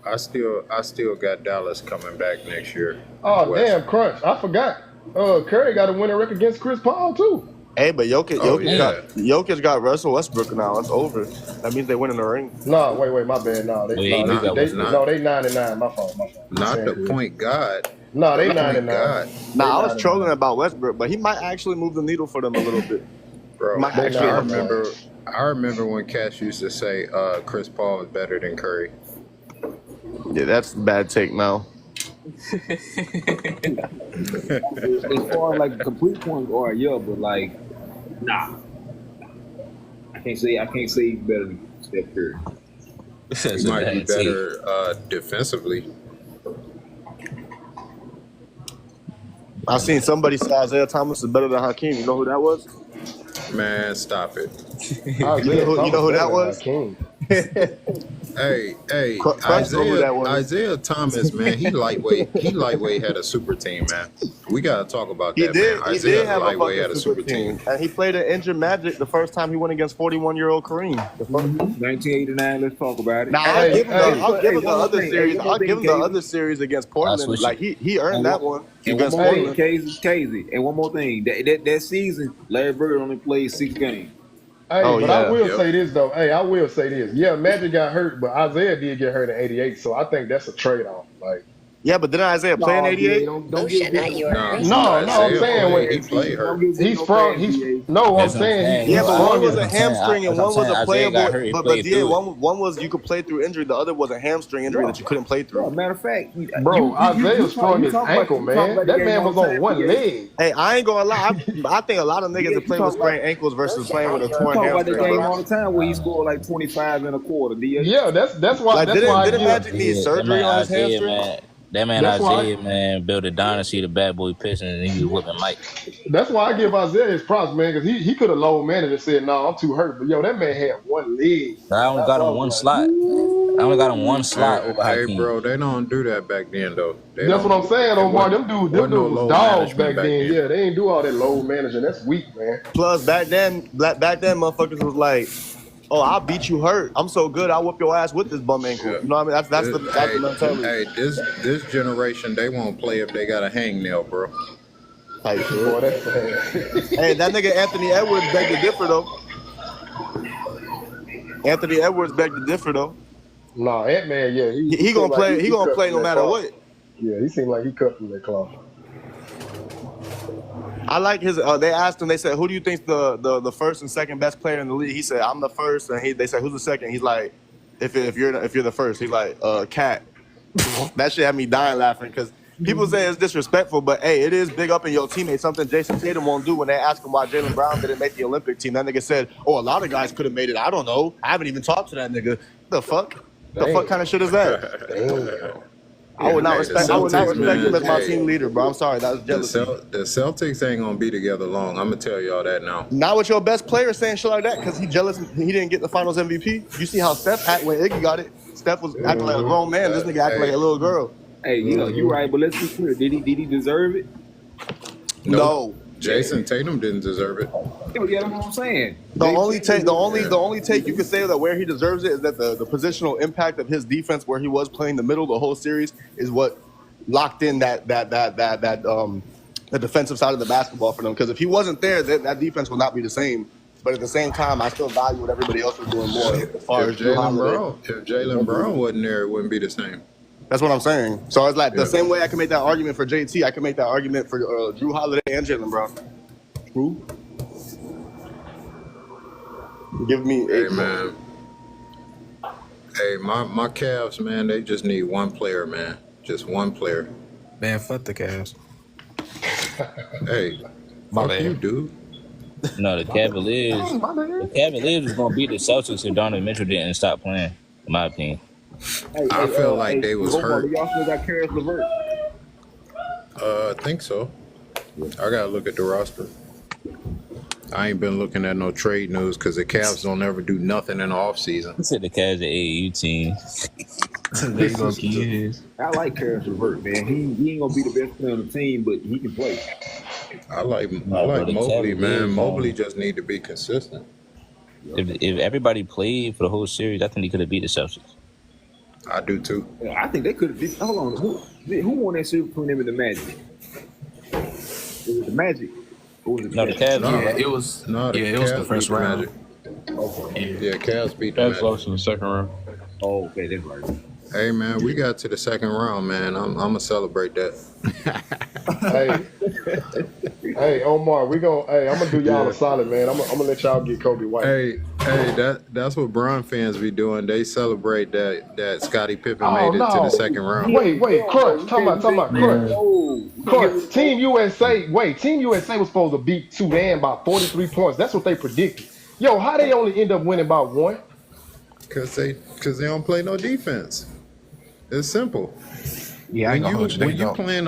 I still got Dallas coming back next year. Oh West. damn, Crunch! I forgot. Curry got to win a record against Chris Paul too. Hey, but Jokic yeah. Jokic got Russell Westbrook now. It's over. That means they win in the ring. No, wait, my bad. No, they Wait, no, no, they it's not. they 9-9. My fault. Not the point guard. No, they The point 9-9. guard. Nah, I was 9-9. trolling about Westbrook, but he might actually move the needle for them a little bit. Bro, Might I actually remember when Cash used to say Chris Paul is better than Curry. Yeah, that's a bad take now. As far as like complete point guard, yeah, but like, nah. I can't say he's better than Steph Curry. that's He a might be bad take. better defensively. I seen somebody say Isaiah Thomas is better than Hakeem. You know who that was? Man, stop it. You know who that was? King. Hey, Crunch know who that was. Isaiah Thomas, man, he lightweight had a super team, man. We gotta talk about He that, did. man. He Isaiah did have a lightweight had fucking a super super team, team. and he played an injured Magic the first time he went against 41-year-old Kareem. The fuck? 1989. Let's talk about it. Now Hey, I'll give him the one other thing, series. one I'll thing, give him the other series against Portland. switch Like he earned that one And against one more thing, Portland. Casey. And one more thing. That season, Larry Bird only played 6 games. Hey, Oh, but I yeah. will Yep. say this though. Hey, I will say this. Yeah, Magic got hurt, but Isaiah did get hurt in '88, so I think that's a trade-off. Like, Yeah, but didn't Isaiah play in '88? Don't Oh give shit, not yours. No, I'm Isaiah saying played- when he played hurt. he's from, I'm That's saying what I'm saying. Yeah, but sprung one was his- a hamstring and one was a Isaiah playable. got hurt, he But played yeah, through it. one was you could play through injury. The other was a hamstring injury that you couldn't play Bro, through. matter of fact, Bro, Isaiah sprung his ankle, man. That man was on one leg. Hey, I ain't gonna lie. I think a lot of niggas that play with sprained ankles versus playing with a We torn talk about the hamstring. game Bro. all the time where he scored like 25 and a quarter. Yeah, that's why. Like, That's why I didn't give. Magic need surgery on his hamstring? Man, that man That's why- Isaiah, man, built a dynasty, the bad boy Pistons, and he was whipping Mike. That's why I give Isaiah his props, man, because he could have low managed and said, "No, I'm too hurt." But yo, that man had one leg. I only got him one slot. I only got him one slot over Hey, Hakeem. bro, they don't do that back then, though. That's what I'm saying, Omar. Them dudes wasn't no was load dogs management back then. Yeah, they ain't do all that low managing. That's weak, man. Plus, back then, motherfuckers was like, "Oh, I'll beat you hurt. I'm so good. I'll whoop your ass with this bum ankle." Yeah. You know what I mean? That's the mentality. Hey, this generation, they won't play if they got a hangnail, bro. Type shit. Boy, that's sad. Hey, that nigga Anthony Edwards begged to differ though. Anthony Edwards begged to differ though. Nah, Ant Man, yeah, He gonna seemed play. like He gonna cut play from no that matter cloth. what. Yeah, he seemed like he cut from that cloth. I like his. They asked him. They said, "Who do you think's the first and second best player in the league?" He said, "I'm the first." And they said, "Who's the second?" He's like, "If you're the first," he's like, "Cat." That shit had me dying laughing because people say it's disrespectful, but hey, it is big up in your teammate. Something Jason Tatum won't do when they ask him why Jaylen Brown didn't make the Olympic team. That nigga said, "Oh, a lot of guys could have made it. I don't know. I haven't even talked to that nigga. The fuck? The Damn. fuck kind of shit is that?" Damn. I would not Hey, respect. the I would not Celtics, respect him man, as my hey. team leader, bro. I'm sorry, that was The, jealousy. the Celtics ain't gonna be together long. I'm gonna tell y'all that now. Not with your best player saying shit like that because he jealous. He didn't get the Finals MVP. You see how Steph had when Iggy got it. Steph was acting like a grown man. This nigga acting like a little girl. Hey, you right, but let's be clear. Did he deserve it? No. Jason Tatum didn't deserve it. Yo, yeah, that's what I'm saying. The only take you could say that where he deserves it is that the positional impact of his defense, where he was playing the middle the whole series, is what locked in that the defensive side of the basketball for them. Because if he wasn't there, that defense would not be the same. But at the same time, I still value what everybody else was doing more as far as Jaylen Brown wasn't there, it wouldn't be the same. That's what I'm saying. So it's like the same way I can make that argument for JT, I can make that argument for Drew Holiday and Jaylen Brown. Who? Give me Hey, man. Hey, my Cavs, man, they just need one player, man. Just one player. Man, fuck the Cavs. Hey, My fuck bad. you, dude. No, the Cavaliers was gonna beat the Celtics if Donovan Mitchell didn't stop playing. In my opinion. I feel like they was hurt. Y'all still got Karis LeVert? I think so. I gotta look at the roster. I ain't been looking at no trade news because the Cavs don't ever do nothing in the offseason. He said the Cavs are AAU team. They gonna keep his. I like Karis LeVert, man. He ain't gonna be the best player on the team, but he can play. I like but the Mobley, Cavaliers, man. Mobley just need to be consistent. If everybody played for the whole series, I think he could have beat the Celtics. I do too. Yeah, I think they could have. Hold on, who won that series between them and the Magic? Was it the Magic? Or was it No, the Cavs. Yeah, it was. No, Yeah, it was the Cavs first beat the round. Magic. Okay. Yeah, Cavs beat the Cavs Magic. lost in the second round. Oh, okay, that's right. Hey, man, we got to the second round, man. I'm gonna celebrate that. Hey, Omar, I'm gonna do y'all a solid, man. I'm gonna let y'all get Kobe White. Hey, that's what Bron fans be doing. They celebrate that Scottie Pippen made it to the second round. Wait, Crunch. Talking about Crunch. Crunch. Team USA was supposed to beat Sudan by 43 points. That's what they predicted. Yo, how they only end up winning by 1? Cause they don't play no defense. It's simple. Yeah, I ain't gonna hold you. They When you don't. playing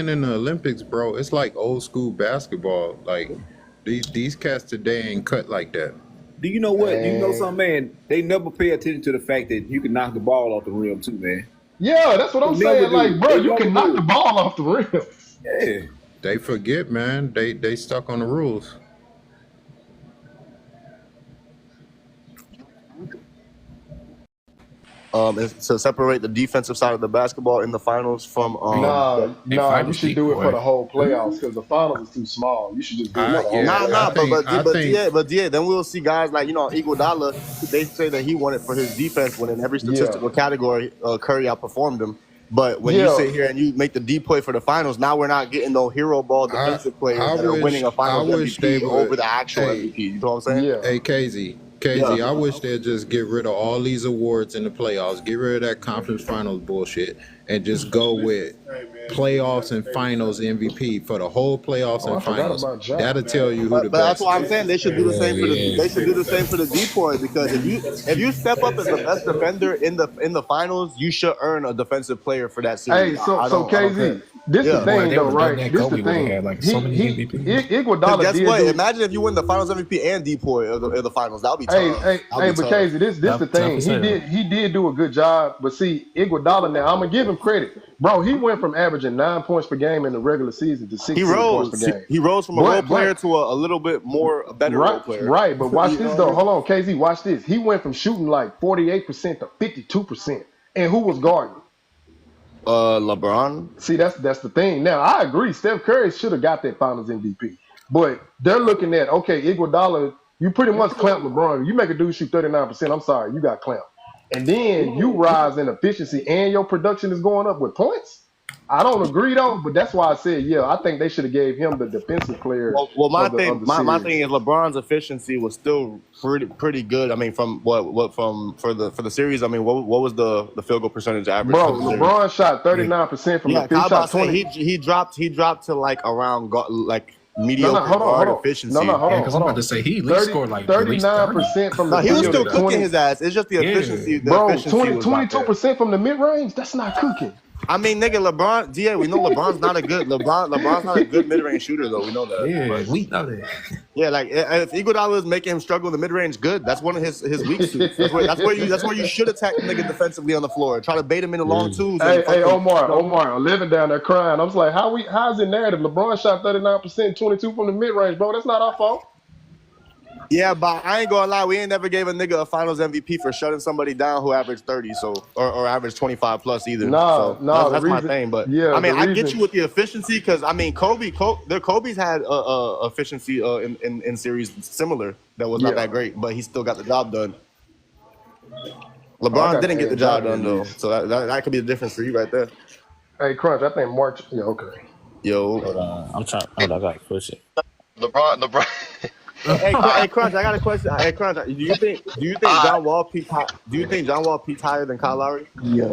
in the Olympics, bro, it's like old school basketball. Like these cats today ain't cut like that. Do you know what? Do you know something, man? They never pay attention to the fact that you can knock the ball off the rim too, man. Yeah, that's what I'm They never saying. do. Like, bro, They you never can knock do. the ball off the rim. Yeah. They forget, man. They stuck on the rules. Is to separate the defensive side of the basketball in the finals from Nah, They you finals should deep, do it boy. for the whole playoffs because the finals is too small. You should just do it for the whole. Yeah. but then we'll see guys like Iguodala. They say that he won it for his defense when in every statistical category Curry outperformed him. But when you sit here and you make the deep play for the finals, now we're not getting no hero ball defensive players that are winning a finals MVP over the actual MVP. You know what I'm saying? Yeah. Hey, KZ, I wish they'd just get rid of all these awards in the playoffs. Get rid of that conference finals bullshit and just go with playoffs and finals MVP for the whole playoffs and I forgot finals. about Ja. That'll tell you who the But that's best why I'm is. saying they should do the same for the decoy because if you step up as the best defender in the finals, you should earn a defensive player for that series. Hey, so KZ, this the Boy, thing they though, would've done right? that. This Kobe the would've thing. had, like, so many MVPs. Iguodala Guess did what? do. Imagine if you win the finals MVP and decoy of the finals. That would be tough. Hey, That'd be but tough. KZ, this the Tough thing. as hell. He did do a good job. But see, Iguodala now, I'm gonna give him credit, bro. He went from averaging 9 points per game in the regular season to 16 He points per rose. game. He rose from a role player to a little bit more a better role player. Right. But watch this though. Hold on, KZ. Watch this. He went from shooting like 48% to 52%. And who was guarding? LeBron. See, that's the thing. Now, I agree. Steph Curry should have got that Finals MVP. But they're looking at, okay, Iguodala, you pretty much clamped LeBron. You make a dude shoot 39%, I'm sorry, you got clamped. And then you rise in efficiency and your production is going up with points. I don't agree though, but that's why I said, yeah, I think they should have gave him the defensive player. Well, my of the my series. thing is LeBron's efficiency was still pretty good. I mean, from for the series. I mean, what was the field goal percentage average? Bro, for the series? LeBron shot 39% from Yeah, the how field. about Shot 20. he dropped to like around like mediocre hold guard on. efficiency. No, hold on. Because I'm about to say he at least scored like at least 30. 39% from the No, he field. was still 20 cooking his ass. It's just the efficiency. The Bro, efficiency was not there. 22% from the mid range. That's not cooking. I mean, nigga, LeBron. Yeah, we know LeBron's not a good LeBron's not a good mid range shooter though. We know that. Yeah, But we know that. yeah, like if Iguodala is making him struggle in the mid range, good. That's one of his weak suits. That's where you should attack the nigga defensively on the floor. Try to bait him in the long twos. Hey, Omar, living down there crying. I was like, how's it narrative? LeBron shot 39%, 22 from the mid range, bro. That's not our fault. Yeah, but I ain't gonna lie, we ain't never gave a nigga a Finals MVP for shutting somebody down who averaged 30, or averaged 25 plus either. No, that's my thing. But yeah, I mean, I get you with the efficiency because I mean, Kobe's had efficiency in series similar that was not that great, but he still got the job done. LeBron didn't get the job done though, so that could be the difference for you right there. Hey, Crunch, I think March. Yeah, okay. Yo, Hold on. I'm trying. Hold on, I gotta push it. LeBron. Hey, Crunch, I got a question. Hey, Crunch, do you think John Wall peaked higher than Kyle Lowry? Yeah.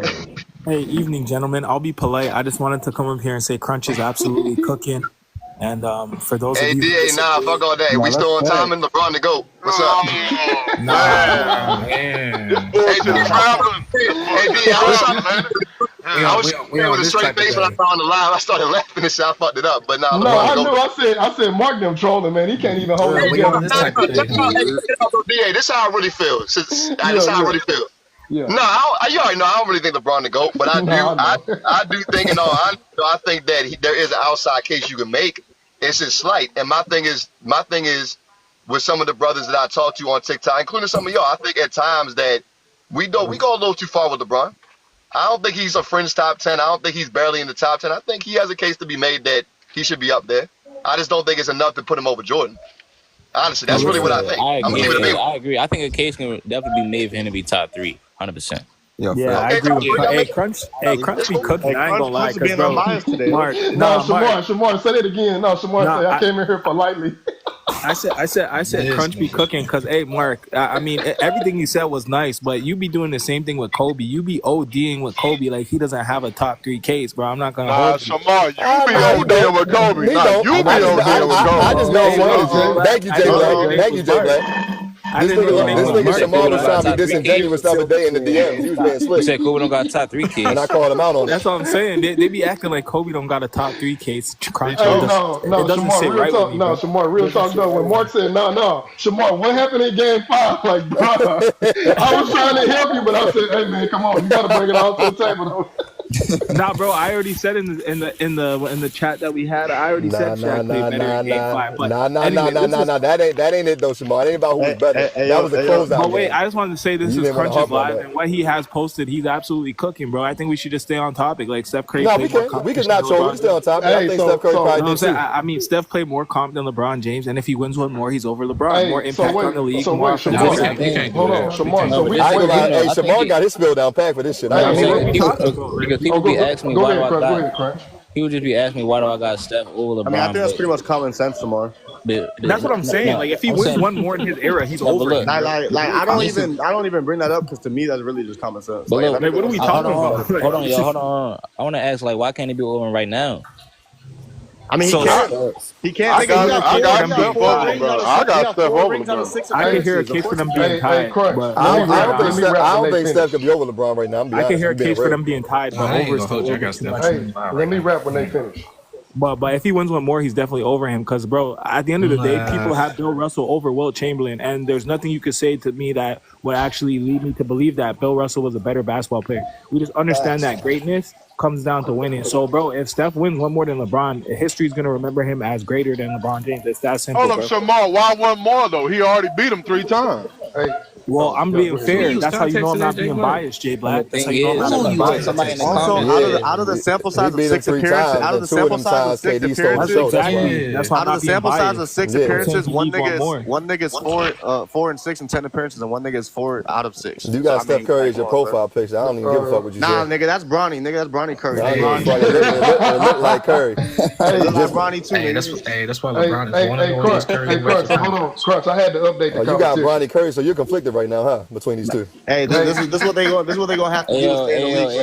Hey, evening, gentlemen. I'll be polite. I just wanted to come up here and say Crunch is absolutely cooking. And for those of you, DA, fuck all that. We still on time and LeBron to go. What's up? Man. Hey, traveling. Hey, DA, what's up, man? I was with a straight face when I found the live. I started laughing and shit. I fucked it up, but now I knew. I said, Mark them trolling, man. He can't even hold it together. DA, this is how I really feel. This is how I really feel. Yeah. No, you already know I don't really think LeBron to go, but I do. I do think, I think that there is an outside case you can make. It's just slight, and my thing is with some of the brothers that I talked to on TikTok, including some of y'all. I think at times that we go a little too far with LeBron. I don't think he's a fringe top 10. I don't think he's barely in the top 10. I think he has a case to be made that he should be up there. I just don't think it's enough to put him over Jordan. Honestly, that's really what I think. I agree. I think a case can definitely be made for him to be top 3, 100%. Yeah, I agree with you. Hey, Crunch be cooking. I ain't gonna lie, because bro, Mark, Shamar, say it again. No, Shamar, I came in here politely. I said Crunch be cooking because, hey, Mark, I mean, everything you said was nice, but you be doing the same thing with Kobe. You be ODing with Kobe like he doesn't have a top 3 case, bro. I'm not gonna hold you. Shamar, you be ODing with Kobe. You be ODing with Kobe. I just know thank you, Jay Black. Thank you, Jay Black. This nigga Shamar was trying to be disingenuous the other day in the DMs. He was being slick. You said Kobe don't got top 3 case. And I called him out on That's what I'm saying. They be acting like Kobe don't got a top 3 case. Hey, no, Shamar, real talk though. When Mark said, no, Shamar, what happened in Game 5? Like, bro, I was trying to help you, but I said, hey man, come on, you gotta bring it all to the table though. Nah, bro, I already said in the chat that we had, I already said Shaq played better in Game 5. That ain't it though, Shamar. It ain't about who was better. That was a closeout. But wait, I just wanted to say this is Crunch's live, and what he has posted, he's absolutely cooking, bro. I think we should just stay on topic. Like Steph Curry. No, we can not troll. We can stay on topic. I think Steph Curry probably did too. I mean, Steph played more comp than LeBron James, and if he wins one more, he's over LeBron. More impact on the league. Hold on, Shamar. Hey, Shamar got his spill down pack for this shit. People be asking me he would just be asking me why do I got Steph over LeBron. I mean, I think that's pretty much common sense, Samar. That's what I'm saying. Like, if he wins one more in his era, he's over. I don't even bring that up because to me that's really just common sense. But what are we talking about? Hold on. I want to ask, like, why can't he be over him right now? I mean, he can't. I got Steph over, bro. I got Steph over, bro. I can hear a case for them being tied. I don't think Steph could be over LeBron right now. I can hear a case for them being tied, but over is still over. Let me wrap when they finish. But if he wins one more, he's definitely over him. Because, bro, at the end of the day, people have Bill Russell over Wilt Chamberlain, and there's nothing you could say to me that would actually lead me to believe that Bill Russell was a better basketball player. We just understand that greatness comes down to winning. So, bro, if Steph wins one more than LeBron, history's going to remember him as greater than LeBron James. It's that simple. Hold up, Shamar, why one more, though? He already beat him 3 times. Hey. Well, I'm being fair. That's how you know I'm not being biased, Jay Black. That's how you know I'm not being biased. Also, out of the sample size of 6 appearances, out of the sample size of 6 appearances, out of the sample size of 6 appearances, one nigga is 4 and 6 and 10 appearances, and one nigga is 4 out of 6. You got Steph Curry as your profile picture. I don't even give a fuck what you say. Nah, nigga, that's Bronny. Nigga, that's Bronny Curry. It look like Curry. It look like Bronny too. That's why LeBron is one of the ones Curry. Crunch, hold on, Crunch. I had to update the conversation. You got Bronny Curry, so you're conflicted right now, huh? Between these two. Hey, this is what they gonna have to do to stay in the league.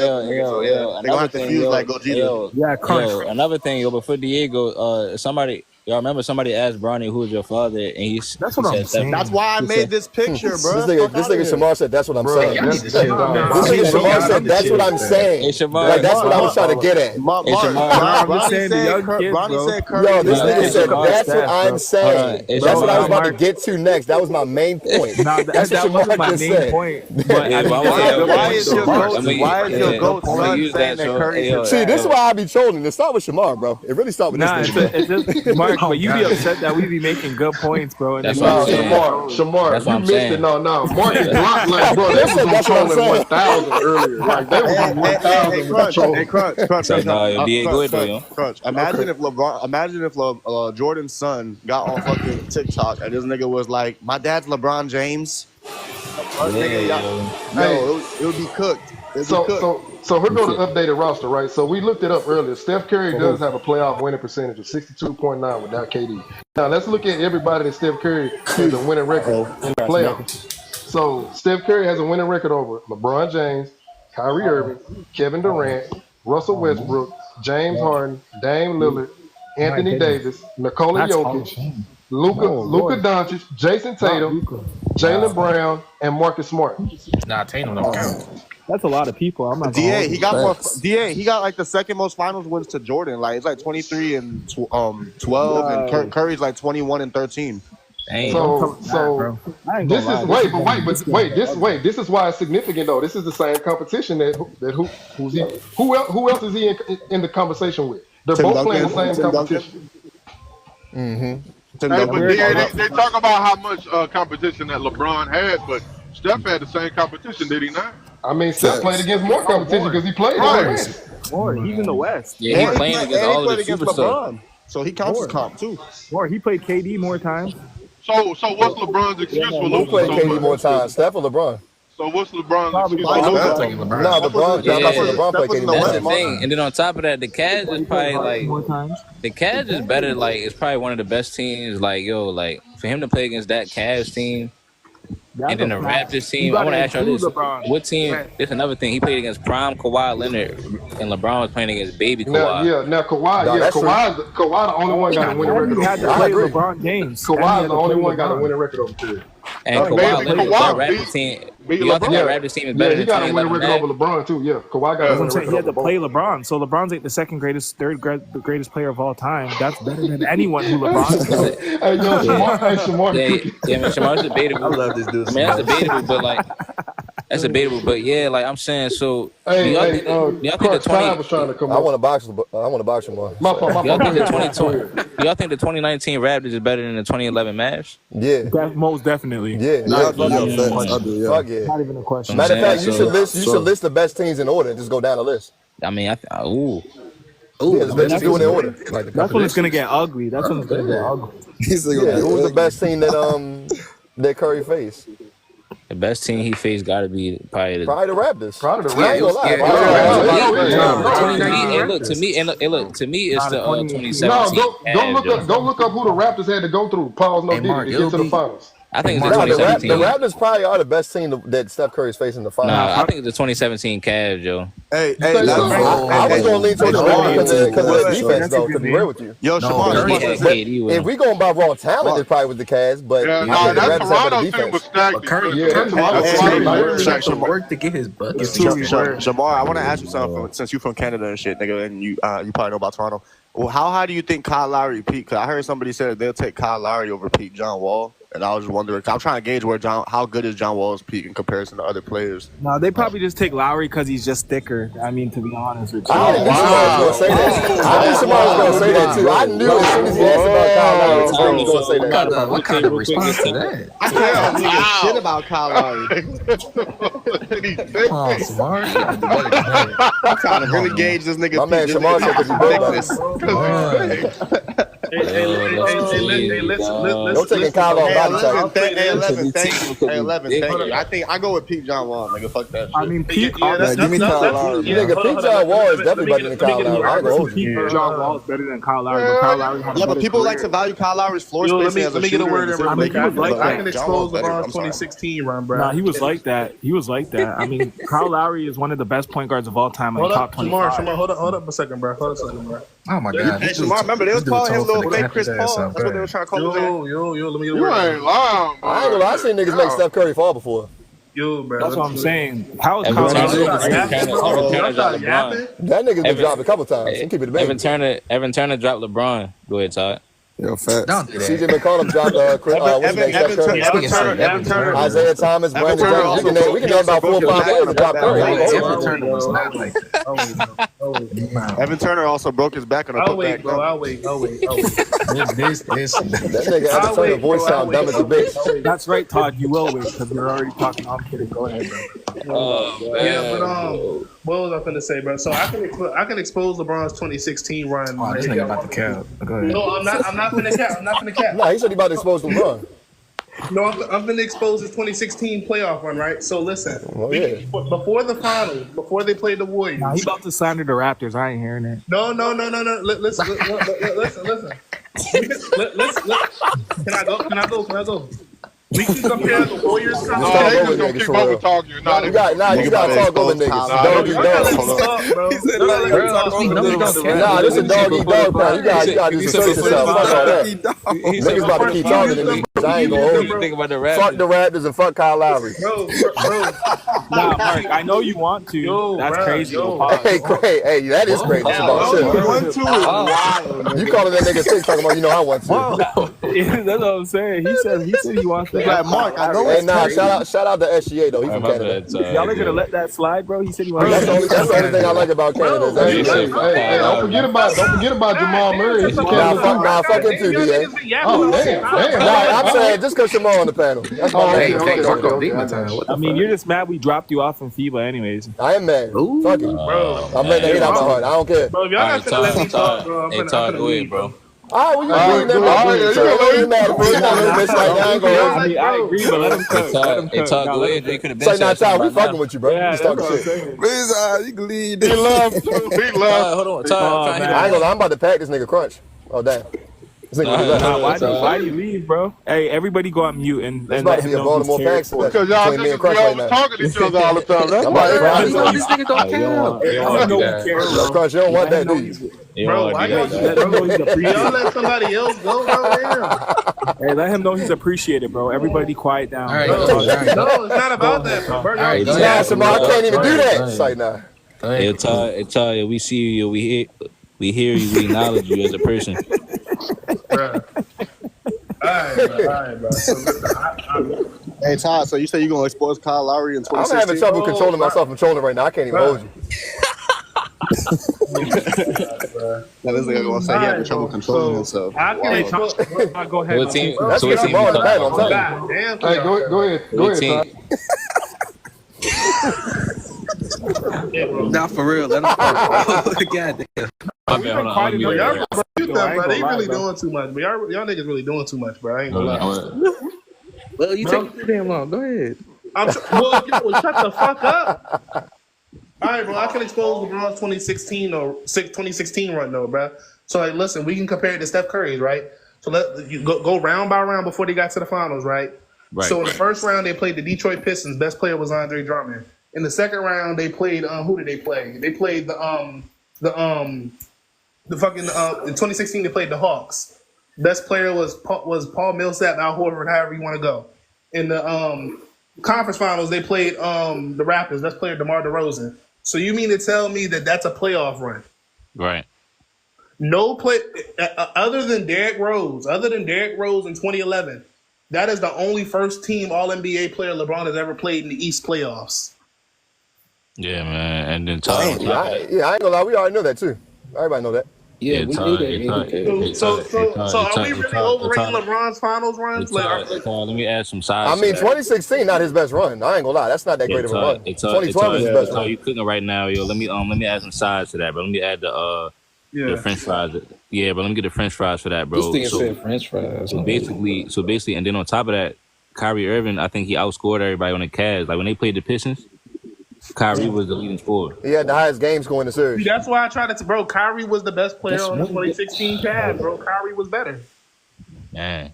They're gonna have to fuse like Gogeta. Yeah, Crunch. Another thing, before Diego, somebody Y'all remember somebody asked Bronny, "Who's your father?" And That's what I'm saying. That's why I made this picture, bro. This nigga Shamar said, "That's what I'm saying." This This nigga Shamar said, "That's what I'm saying." Hey, Shamar, Like that's what I was trying to get at. Bronny said Curry. Yo, this nigga said, "That's what I'm saying." That's what I was about to get to next. That was my main point. That's that what wasn't Shamar my just main said. point. Why is your goat son saying that Curry? See, this is why I be trolling. It start with Shamar, bro. It really start with this nigga. It's just Mark, but you be upset that we be making good points, bro. And That's what I'm saying. Shamar, you missed it. No, Marcus blocked like, bro, that was on trolling 1,000 earlier. Like that was on 1,000. Hey, Crunch. Imagine if Jordan's son got on fucking TikTok and this nigga was like, "My dad's LeBron James." It would be cooked. So here goes the updated roster, right? So we looked it up earlier. Steph Curry does have a playoff winning percentage of 62.9 without KD. Now let's look at everybody that Steph Curry has a winning record in the playoffs. So Steph Curry has a winning record over LeBron James, Kyrie Irving, Kevin Durant, Russell Westbrook, James Harden, Dame Lillard, Anthony Davis, Nikola Jokic, Luka Doncic, Jason Tatum, Jaylen Brown, and Marcus Smart. Nah, Tatum don't count. That's a lot of people. I'm not. He got more. He got like the second most finals wins to Jordan. Like it's like 23 and 12, and Curry's like 21 and 13. This is why it's significant though. This is the same competition who else is he in the conversation with? They're both playing the same competition. Hey, but they talk about how much competition that LeBron had, but Steph had the same competition, did he not? I mean, Steph played against more competition because he played in the West. More, he's in the West. Yeah, he's playing against all of the superstars. So he counts as comp too. More, he played KD more times. So what's LeBron's excuse for losing? Who played KD more times, Steph or LeBron? So what's LeBron's excuse for losing? LeBron played KD more That's times. the thing. And then on top of that, the Cavs is probably like the Cavs is better. Like it's probably one of the best teams. Like for him to play against that Cavs team. And then the Raptors team, I want to ask y'all this. What team, there's another thing, he played against prime Kawhi Leonard, and LeBron was playing against baby Kawhi. Now Kawhi the only one got a winning record. He had to play LeBron James. Kawhi the only one got a winning record over Curry. And Kawhi Leonard, that Raptors team, y'all think that Raptors team is better than 2011? He got a winning record over LeBron too, yeah. Kawhi got a winning record. He had to play LeBron, so LeBron's like the second greatest, third greatest player of all time. That's better than anyone who LeBron is. Hey, yo, Shamar. Yeah, man, Shamar's debatable. I love this dude. I mean, that's debatable, but yeah, like I'm saying, so y'all think the 20 was trying to come I want to box Shamar. My fault. Y'all think the 2020? Y'all think the 2019 Raptors is better than the 2011 Mavs? Yeah, most definitely. Yeah, fuck yeah. Not even a question. Matter of fact, you should list the best teams in order and just go down the list. I mean, just do it in order. That's when it's gonna get ugly. That's when it's gonna get ugly. Who was the best team that Curry faced? The best team he faced got to be probably the Raptors. To me, it's the 2017. No, go look up who the Raptors had to go through. Pause, no diddy, to get to the finals. I think it's the 2017. The Raptors probably are the best team that Steph Curry's facing the finals. Nah, I think it's the 2017 Cavs, Joe. I was going to lean towards the Raptors because of the defense, though, to be real with you. Yo, Shamar, if we going by raw talent, it probably was the Cavs, but that Toronto team was stacked. Curry worked to get his bucket. Shamar, I want to ask you something since you from Canada and shit, nigga, and you probably know about Toronto. Well, how high do you think Kyle Lowry peaked? Because I heard somebody said they'll take Kyle Lowry over Pete John Wall. And I was just wondering, I'm trying to gauge how good is John Wall's peak in comparison to other players. No, they probably just take Lowry because he's just thicker. I mean, to be honest with you. I knew somebody was going to say that too. I knew as soon as he asked about Kyle Lowry, he was going to say that. What kind of response to that? I can't give shit about Kyle Lowry. Oh, Smart. I'm trying to really gauge this nigga. My man Shamar said don't take Kyle on body type. Hey, 11, thank you. I think I go with Pete John Wall, nigga. Fuck that shit. I mean, Pete. Give me Kyle Lowry. Nigga, Pete John Wall is definitely better than Kyle Lowry. Pete John Wall is better than Kyle Lowry, but Kyle Lowry. Yeah, but people like to value Kyle Lowry's floor spacing as a shooter. Let me get a word in. I can expose LeBron's 2016 run, bro. Nah, he was like that. I mean, Kyle Lowry is one of the best point guards of all time, like top 25. Shamar, hold up a second, bro. Oh my God. Hey, Shamar, remember they was calling him little fake Chris Paul fall. That's what they were trying to call it. Yo, let me get a You word. ain't lying, bro. I ain't gonna lie. I seen niggas make Steph Curry fall before. Yo, bro. That's what I'm saying. How is Evan Colin Turner, Sexton? Evan Turner dropped LeBron. That nigga's been Evan- dropped a couple times. He keep it a Evan Turner dropped LeBron. Go ahead, Todd. Yo, facts. Don't do that. CJ McCollum dropped what's his name? Steph Curry. Evan Turner. Isaiah Thomas, Brandon Turner Jennings. also We can name about 4 or 5 players that dropped Curry. Evan Turner was not like that. Evan Turner also broke his back on a I'll wait, putback. bro. I'll wait. That nigga Evan Turner voice sound dumb as a bitch. That's right, Todd. You will wait because you're already talking. I'm kidding. Go ahead, bro. Yeah, but what was I finna say, bro? So I can expose LeBron's 2016 run. Oh, this nigga about to cap. Go ahead. No, I'm not finna cap. I'm not finna cap. Nah, he said he about to expose LeBron. No, I'm finna expose his 2016 playoff run, right? So listen, before the finals, before they played the Warriors, Nah, he about to sign to the Raptors. I ain't hearing it. No. Listen. Can I go? We can compare the Warriors. No, they just gonna keep over talking you. You gotta talk over niggas. Dog eat dog. Nah, this is dog eat dog pound. You gotta just assert yourself. Fuck all that. Niggas about to keep talking to these bitches. I ain't gonna hold you. Think about the Raptors. Fuck the Raptors and fuck Kyle Lowry. Bro. Nah, Mark, I know you want to. That's crazy. Hey, that is crazy. That's about shit. 1-2 is wild. You calling that nigga six talking about I want to. That's what I'm saying. He said he wants to. Like, Mark, I know Hey, it's nah, crazy. shout out to SGA though. He from Canada. Y'all ain't gonna let that slide, bro. He said he wants. That's the only thing I like about Canada. Hey, don't forget about Jamal Murray. Nah, fuck him too, DA. Oh, damn. Nah, I'm saying just because Jamal on the panel. That's my okay. I mean, you're just mad we dropped you off from FIBA, anyways. I am mad. Fuck it. Bro. I'm letting that hit out my heart. I don't care. Bro, if y'all not finna let me talk, bro, Hey, Todd, go ahead, bro. All right, well, you agree that. You mad for it. I ain't gonna I mean, I agree, but let him cook. Hey, Todd, go ahead. You could have been. say, nah, Todd, we fucking with you, bro. Yeah, Just that's talking what I'm shit. saying. Please, you can lead. He left. He left. Hold on, Todd. man. I ain't gonna lie. I'm about to pack this nigga Crunch. Oh, damn. This nigga left. Why do you leave, bro? Hey, everybody go on mute and It's let about to him be a know Baltimore who's pack cared special for. Because y'all between me and niggas Crunch be right always now. talking to each other all the time. That's I'm why about to everybody cry. This nigga don't care. Let him know he cares, Yo, bro. Crunch, you don't want that, do you? Bro, why y'all Let him know he's y'all appreciated. let somebody else go? Hey, let him know he's appreciated, bro. Everybody quiet down. No, it's not about that, bro. Hey, Nah, Todd, Jamal, I can't even do that. It's like, nah. Hey, Todd, we see you. We hear you. We acknowledge you as a person. Bro. All right, bro. So listen, Hey, Todd, so you say you're going to expose Kyle Lowry in I'm 2016? having trouble controlling myself from trolling right now. I can't even hold you. That is like I'm going to say he having trouble controlling himself. I can expose. Go ahead. What team? Let's So get what team Jamal you on the talking panel, I'm about? telling you. God damn. Hey, go ahead. Go What ahead, team? Nah, for real. Let him talk. God damn. My bad, hold on, I'm Y'all gonna bro, they really doing too much. But y'all niggas really doing too much, bro. I ain't gonna lie. Well, you take too damn long. Go ahead. Well, shut the fuck up. All right, bro. I can expose LeBron's 2016 run though, bro. So like, listen, we can compare it to Steph Curry's, right? So let you go round by round before they got to the finals, right? So in the first round, they played the Detroit Pistons. Best player was Andre Drummond. In the second round, they played who did they play? They played in 2016 they played the Hawks. Best player was Paul Millsap, Al Horford, however you want to go. In the conference finals, they played the Raptors. Best player DeMar DeRozan. So you mean to tell me that that's a playoff run? Right. No play other than Derrick Rose in 2011. That is the only first team All NBA player LeBron has ever played in the East playoffs. Yeah, man. And then Todd. I ain't gonna lie. We already know that too. Everybody know that. Yeah, we knew that. So are we really overrating LeBron's finals runs? Let me add some sides. I mean, 2016 not his best run. I ain't gonna lie. That's not that great of a run. 2012 is his best run. You cooking right now, yo. Let me add some sides to that, bro. Let me add the French fries. Yeah, bro. Let me get the French fries for that, bro. This thing said French fries. So basically, and then on top of that, Kyrie Irving, I think he outscored everybody on the Cavs. Like when they played the Pistons, Kyrie was the leading scorer. He had the highest game score in the series. That's why I tried to, bro. Kyrie was the best player on the 2016 Cavs, bro. Kyrie was better. Man.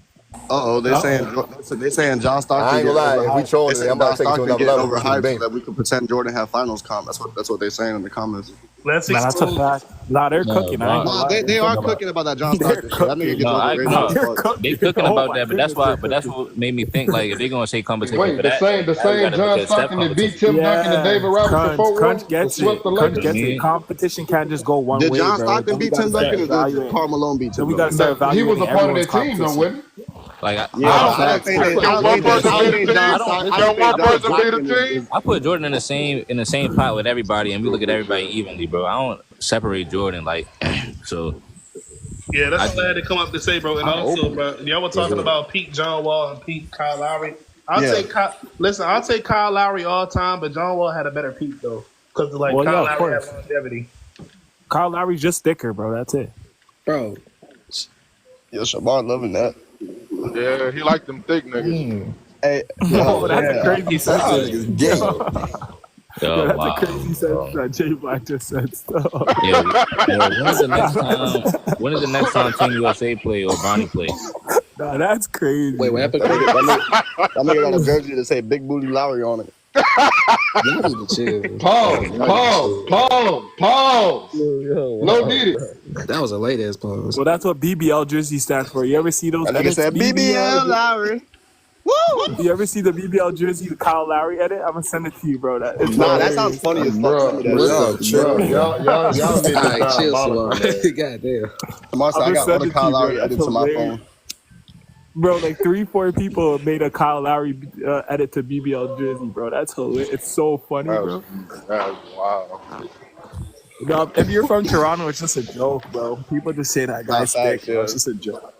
They're saying John Stockton. I ain't gonna lie. If we trolling it, I'm about to take it to another level. Overhyped so that we could pretend Jordan had finals comp. That's what they're saying in the comments. Let's Nah, that's a expose. fact. Nah, they're No, cooking. I ain't gonna Nah, lie. they are cooking about that John Stockton shit. That nigga gets No, overrated no, as fuck. they cooking Oh about my that, but that's why. goodness, But that's what made me think like if they're gonna say competition Wait, for the that, same then the now we same gotta look John at step Stockton that beat competition. Tim Duncan and David Yeah, Robinson Crunch 4-1 gets and swept it. the Crunch You know what I Lakers. gets it. mean? Competition can't just go one Did way, John bro. Stockton Then we beat gotta Tim start Duncan or did evaluating. Karl Malone beat Then Tim we gotta Duncan? start He was evaluating a part of everyone's that team though, competition. wasn't he? Like Yeah, I but I don't, don't think I that. put I Can don't one think that. person I be don't the think John team? Stockton. I Can don't think one John person be the Stockton is. team? I put Jordan in the same pot with everybody, and we look at everybody evenly, bro. I don't separate Jordan like so. Yeah, that's I all I had to come up to say, bro. And I'm also, open. bro, y'all were talking about Pete John Wall and Pete Kyle Lowry. Yeah. I'll take Kyle Lowry all time, but John Wall had a better peak though, because like Well, yeah, Kyle of Lowry had course. longevity. Kyle Lowry's just thicker, bro. That's it. Bro, Yeah, Shamar loving that. Yeah, he like them thick niggas. Hey, Oh, that's a yeah. crazy sentence. Gay. Yo, Yo, that's wow. a crazy sentence that Jay Black just said. Stuff. Yo, when is the next time? When is the next time Team USA play or Bronny play? Nah, that's crazy. wait, what happened? That nigga got a jersey that say Big Booty Lowry on it. Y'all need to chill. Pause. No did it. That was a late ass pause. Well, that's what BBL jersey stands for. You ever see those? That nigga edits? said BBL Lowry. Woo! You ever see the BBL jersey, the Kyle Lowry edit? I'm gonna send it to you, bro. It's Nah, that hilarious. sounds funny as fuck. Bro, Send me that. y'all need to Alright, stop chill, bothering me. Salon. Goddamn. Tomorrow, I I'm got gonna all send the it to Kyle you, bro. Lowry That's edits to my hilarious. phone. Bro, like 3-4 people made a Kyle Lowry edit to BBL jersey, bro. That's hilarious. It's so funny, bro. That's wow. No, if you're from Toronto, it's just a joke, bro. People just say that guy's Nah, thick, facts, bro. yeah. It's just a joke.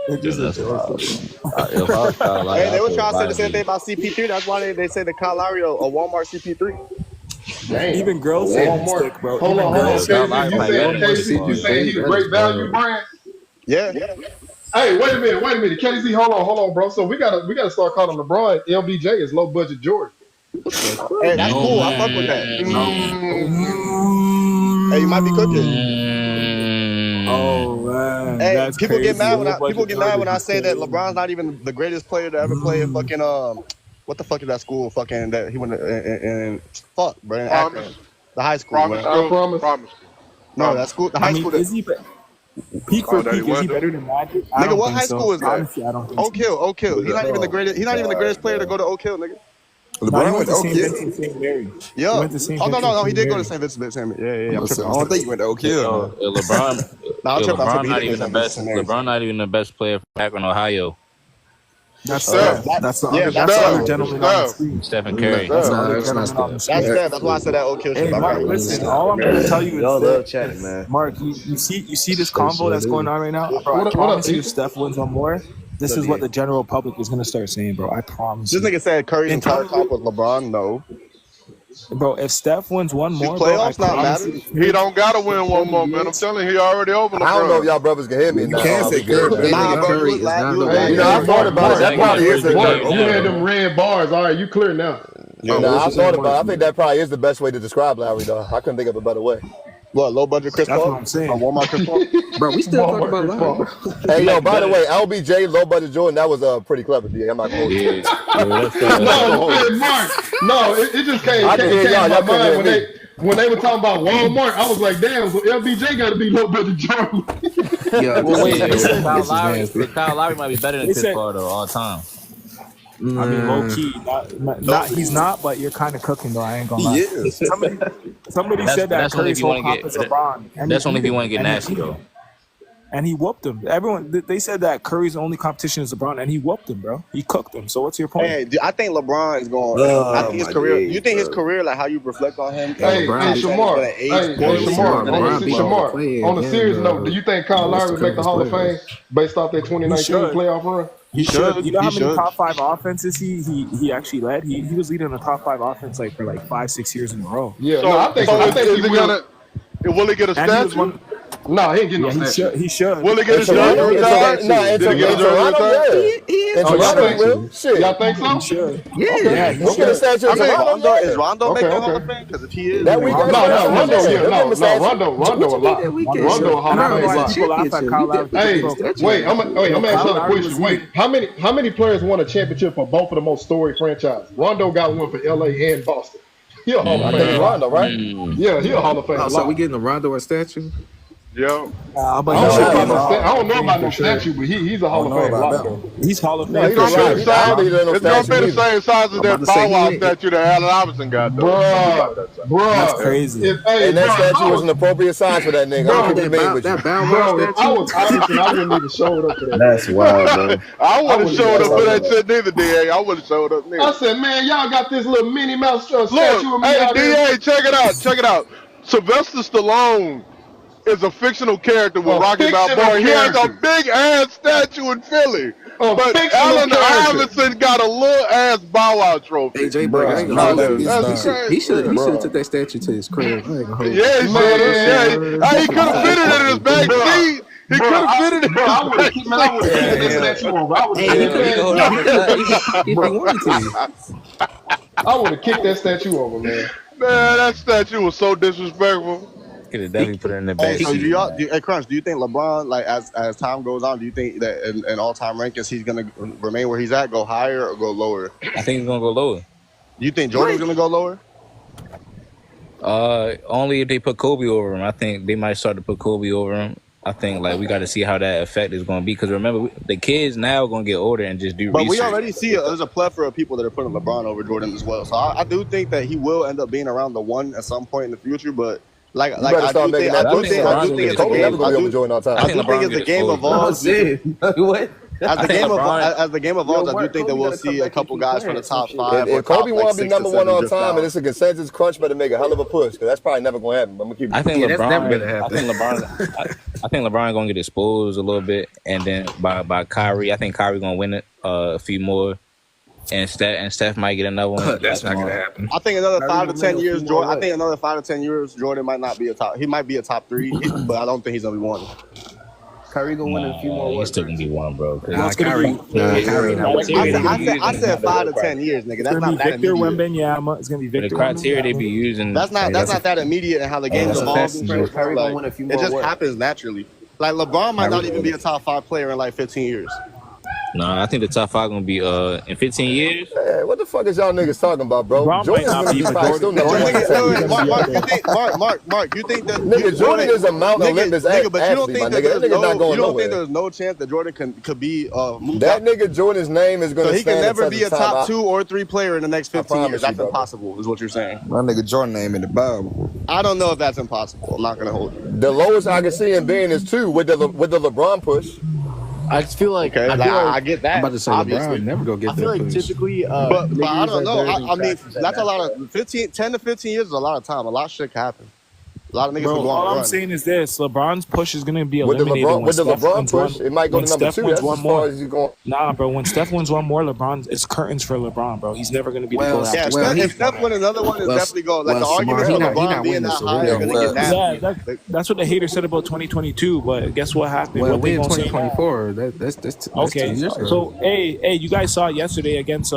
It's just a joke. If I was Kyle Lowry, Hey, they I'd were put trying to say the Bronny. same thing about CP3. That's why they say the Kyle Lowry a Walmart CP3. Damn. Even girls say One he's more. thick, bro. Hold Even on. girls say Kyle KZ, Lowry you might saying be better than KZ? You saying he's a great value brand? Yeah. Hey, wait a minute. KZ, hold on, bro. So we gotta start calling LeBron LBJ is low budget Jordan. Hey, that's No, cool. I fuck with that. man. Hey, you might be cooking. Oh man, Hey, that's people crazy. get mad when Low budget I Jordan say is that crazy. LeBron's not even the greatest player to ever play in fucking what the fuck is that school fucking that he went in fuck, bro, in Akron. Promise. The high school, Promise. man. Promise. No, that school, the high I mean, school. is he peak for that he peak? Is he went better than Magic? I Nigga, don't what think high so. school is that? Honestly, I don't think so. Oak Hill. He's not even the greatest. He's not even the greatest player to go to Oak Hill, nigga. No, he LeBron went went to to St. Oak Hill. Vincent St. Mary. Yeah. He went to St. Oh no, Vincent he St. did go Mary. to St. Vincent. Yeah. I'm I tripping. don't think he went to Oak Hill. Yo, LeBron, Nah, I'm tripping. LeBron He not did even go the to best. St. Mary's. LeBron not even the best player from Akron, Ohio. That's Steph. Steph. That's the Yeah, other. that's That's the other Steph. gentleman on the Steph. screen. Stephen Curry. That's the Nah, other it's not gentleman on the Steph. That's screen. Steph. That's why I said that Oak Hill shit. Hey, My Mark, bad. listen. All I'm gonna tell you Y'all is love this. chatting, man. Mark, you see this convo that's going on right now, bro. I What up, promise you, Pete? if Steph wins one more, this is what the general public is gonna start saying, bro. I promise This you. nigga said Curry's In entire terms top was LeBron. No, Bro, if Steph wins one these more, bro, I playoffs not promise matter. you. He don't gotta win one more, man. I'm telling you, he already over I don't know if LeBron. y'all brothers can hear me. You Now. can't I'll say be good. Curry. Nah, Nigga, bro, Curry you is was not you no was Hey, You better. know, I Mark, thought about it. That probably is the Mark, Now, you had bro. them red bars. All right, you clear now. Nah, I thought about it. I think that probably is the best way to describe Lowry, though. I couldn't think of a better way. What, low budget Chris That's Paul? what I'm Or saying. Walmart Chris Paul? Bro, we still talking Walmart about Chris Lowry, Paul. bro. Hey, yo, by the way, LBJ, low budget Jordan, that was pretty clever, D. I'm not going to hold you. Yeah, that's No, man, Mark. No, it just came. I It can came hear to y'all. my Y'all couldn't mind hear me. when they were talking about Walmart. I was like, damn. So LBJ got to be low budget Jordan. Yeah, Well, wait, this is Kyle Lowry, nasty. Kyle Lowry might be better than They Chris said, Paul though all time. I mean, low key, not he's not, but you're kind of cooking though. I ain't gonna lie. He is. Somebody said that That's only if Curry's you whole want to comp is get. LeBron, and That's he only if you beat want to him, get and he nasty beat him. though. And he whooped him. Everyone, they said that Curry's only competition is LeBron, and he whooped him, bro. He cooked him. So what's your point? Hey, dude, I think LeBron is going. I think his my career. days, You think his bro. career, like how you reflect on him? Hey, LeBron- Shamar. Hey, Shamar. LeBron playing, On a yeah, serious bro. note, do you think Kyle Lowry would make the Hall of Fame based off that 2019 should. playoff run? He should. You know how He many should. top 5 offenses he actually led? He was leading the top 5 offense like for like 5-6 years in a row. Yeah. So, No, I think is he he will. gonna? Will he get a And he was statue? one. No, he ain't getting Yeah, no he statue. should. He should. Will he get his Toronto, jersey retired? no, in Did he get his jersey Toronto, retired? yeah. In Oh, y'all Toronto, think he will. Shit. Y'all think so? He should. Yeah. Yeah, he Don't get a should. statue in I mean, Toronto, Rondo, yeah. is Rondo making the Hall okay. of Fame? Because if he is, That weekend, No, Rondo, yeah. Rondo a lot. What you mean that weekend? Rondo a Hall And I of don't Fame know why lot. people laugh at Kyle Lowry. Hey, wait, I'm gonna ask Kyle you a Lowry was question. Wait, how many players won a championship for both of the most storied franchises? Rondo got one for LA and Boston. He a Hall of I think it's Fame Rondo, lock. right? Yeah, he a Hall of Fame Oh, so we lock. getting a Rondo a statue? Yo. But I he don't know should about be no a Hall I don't of know Fame about for no sure. statue, but he's a Hall of Fame lock though. He's Hall of No, Fame he's for a It's gonna sure. be lock. the I don't same. think there's no It's gonna statue be the either. same size as I'm about that to say Bow he Wow ain't. statue that Allen Iverson got, though. It's gonna be about that size. That's Bruh. crazy. Hey, And that bro, if statue I was an was, appropriate size for that nigga. I'm gonna bro, keep it a minute with you. That Bow Wow bro, if I statue? was Iverson, I wouldn't even showed up for that That's bitch. wild, bro. I I would have wouldn't even showed up showed for up for that that. shit neither, DA. I would have showed up neither. I said, man, y'all got this little Minnie Mouse Look, statue of me hey, out here. DA, check it out. Check it out. Sylvester Stallone is a fictional character with A Rocky fictional Balboa. He has a character. big ass statue in Philly. A But fictional Allen character. Iverson got a little ass Bow Wow trophy. AJ Black, I ain't gonna Out hold there. you. That's crazy. He should Yeah. have took that statue to his crib. I ain't gonna hold you. Yeah, he should have. Yeah, he could have fitted it in his back Bruh, seat. He could have fitted it in I his would have back kicked, man, I would have kicked that statue over. I would have Hey, he said, can hold man, on if he wanted to. I would have kicked that statue over, man. Man, that statue was so disrespectful. Could have definitely put it in the Hey, back so seat. hey, Crunch, do you think LeBron, like as time goes on, do you think that in all-time rankings he's gonna remain where he's at, go higher or go lower? I think he's gonna go lower. Do you think Jordan's gonna go lower? Only if they put Kobe over him. I think they might start to put Kobe over him. I think like we got to see how that effect is going to be because remember the kids now are going to get older and just do But research. we already see there's a plethora of people that are putting LeBron over Jordan as well. So I do think that he will end up being around the one at some point in the future. But like You better start making that push. Kobe never gonna be over Jordan all the time. I do think as the game evolves, what? As the game evolves, I do think that we'll see a couple guys from the top five. If Kobe want to be number one all time and it's a consensus, Crunch better make a hell of a push because that's probably never going to happen. I'm gonna keep. I think that's never gonna happen. I think LeBron gonna get exposed a little bit, and then by Kyrie, I think Kyrie gonna win it a few more, and Steph might get another one. That's not gonna happen. I think another 5 to 10 years, Jordan. I think another 5 to 10 years, Jordan might not be a top. He might be a top 3, but I don't think he's gonna be one. Kyrie gonna win a few more. He's still gonna be one, bro. Kyrie. I said 5 to 10 years, nigga. That's not that Victor immediate. Wembanyama. It's gonna be Victor. The criteria they be using. That's not that immediate and how the game's evolving. Kyrie gonna win a few more. It just awards. happens naturally. Like LeBron might not even be a top 5 player in like 15 years. No, I think the top 5 gonna be in 15 years. Hey, what the fuck is y'all niggas talking about, bro? LeBron Jordan's might not gonna be, be but probably still Jordan- number one. Mark, you think that Nigga, Jordan is a Mount Olympus nigga, but you don't athlete, my think that nigga. That nigga's not going you don't nowhere. think there's no chance that Jordan could be moved That up? nigga Jordan's name is So gonna he can stand never the be test a of time. top 2 or 3 player in the next 15 promise years. you, That's brother. impossible, is what you're saying. My nigga Jordan name in the Bible. I don't know if that's impossible. I'm not gonna hold you. The lowest I can see him being is 2 with the LeBron push. I just feel like I get that. I'm about to say obviously. LeBron never go get I feel that like push. typically, But I don't know. I mean, that's that's a lot of 10 to 15 years is a lot of time. A lot of shit can happen. A lot of niggas Bro, can go all on a I'm run. saying is this: LeBron's push is gonna be With the eliminated when Steph LeBron wins push, one- it might go when to number Steph 2. wins That's one as far more. as he's going. Nah, bro. When Steph wins one more, it's curtains for LeBron, bro. He's never gonna be the Well, GOAT. Yeah, Well, if Steph win another one, it's well, definitely going. Like the well, arguments Smart, of he not LeBron being winning that this high award. are gonna get Yeah, nasty. that's what the haters said about 2022. But guess what happened? Well, What we they in gonna say now? 2024. That's Okay, 2 years ago. so hey, you guys saw it yesterday against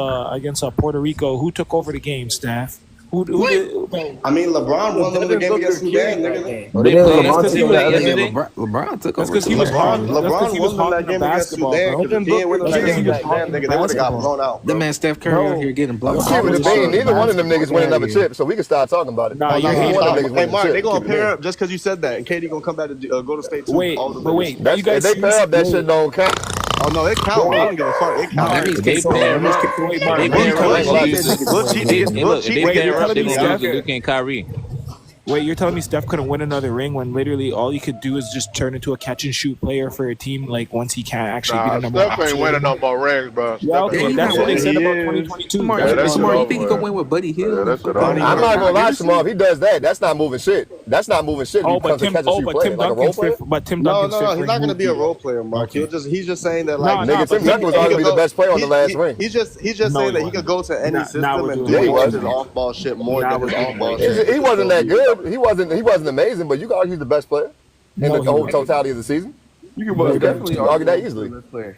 Puerto Rico. Who took over the game, Steph? Who did? I mean, LeBron won the game against Sudan, nigga. But then That's LeBron because he took was that other yesterday. game. LeBron took That's over. because he was hard. That's because LeBron he was won that hard game in against basketball, Sudan. bro. Because if he didn't win That's that because game he was against hard Sudan, in nigga, they would have got basketball. blown out. The man Steph Curry out here getting blown. I'm keeping it being. Neither one of them niggas win another chip, so we can start talking about it. Nah, you're Neither hating one of on them it. niggas Hey, win Mark, the they chip. gonna Keep it pair being. up just because you said that, and Katie gonna come back to go to state too. Wait, All the but wait, niggas. you guys If they pair up, that shit don't count. Oh no, it counts. I don't give a fuck. It No, that counts. means They K-State. playing Mark, rough. wait, They Mark, playing wait, rough. Wait, They wait, using- We'll cheat They- niggas. hey, We'll look, if cheat they Wait, playing you're rough, telling they me gonna use Steph? the Luka and Kyrie. Wait, you're telling me Steph couldn't win another ring when literally all you could do is just turn into a catch and shoot player for a team like once he can't actually be Nah, the number Steph one. ain't winning no more rings, bro. Yeah, okay, Steph that's ain't what they winning. said about He is. 2022. Smart, Yeah, that shit Smart, you over think he gonna with. win with Buddy Hield? Yeah, that shit over I'm with. not gonna lie, Jamal. If he does that, that's not moving shit. That's not moving shit. Oh, He becomes a catch and shoot player, like a role Duncan's player. fit. But Tim No, Duncan's fit he's for not gonna be a movie. role player, Mark. He's just saying that No, like no, Nigga, Tim but Duncan was arguably the best player on the last ring. He's just No, saying that he he could go to any Nah, system nah, and we're do doing all that. his off ball shit more Nah, than we're his doing off ball that. shit. He wasn't that good. He wasn't amazing, but you can argue he's the best player in No, the he whole wasn't. totality of the season. You can You definitely can argue that he's easily. the best player.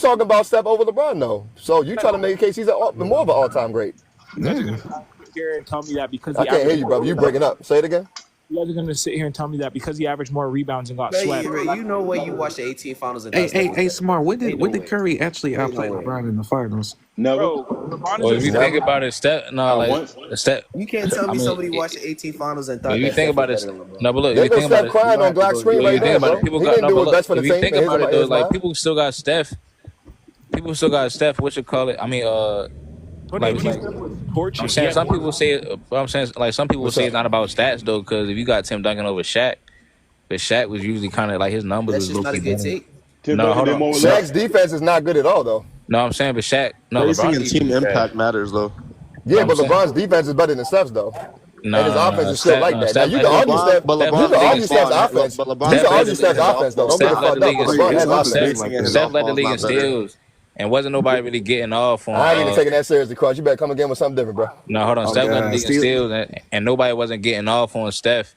talking about Steph over LeBron though. So you trying to make a case he's more of an all-time great. You guys are gonna sit here and tell me that because I he can't hear averaged you, brother. You breaking up. Say it again. You guys are gonna sit here and tell me that because he averaged more rebounds and got Man, swept. you know when you watch the 18 finals and Hey, Smart. When did Curry actually outplay LeBron in the finals? Bro, Well, if you think about it, Steph, no, like Steph. You can't tell me somebody watched the 18 finals and thought If you that think Steph about was it, better than LeBron. no, but look, There if you goes think about Steph it, crying on black screen if right you think now, about bro. it, people He got didn't no, do but what's look, best for the if you team think in about it though, his like mind. people still got Steph. People still got Steph. What you call it? I mean, Like, I'm saying some people say, I'm saying like some people say it's not about stats though, because if you got Tim Duncan over Shaq, but Shaq was usually kind of like his numbers That's was just low not a key good better. take. No, hold on. Shaq's defense is not good at all, though. No, I'm saying, but Shaq, no, Racing LeBron and team impact matters though. Yeah, I'm but saying- LeBron's defense is better than Steph's, though. And his offense is still like that. Now, Steph you led can the argue league- Steph. But You LeBron can argue Steph's offense. But You LeBron can argue doesn't Steph's his offense, though. Don't get it Steph led fucked the up. league in But LeBron has steals. offense. Steph led the league in steals, and wasn't nobody really getting off on. I ain't even taking that seriously, Cross. You better come again with something different, bro. No, hold on. Steph led the league in steals, and nobody wasn't getting off on Steph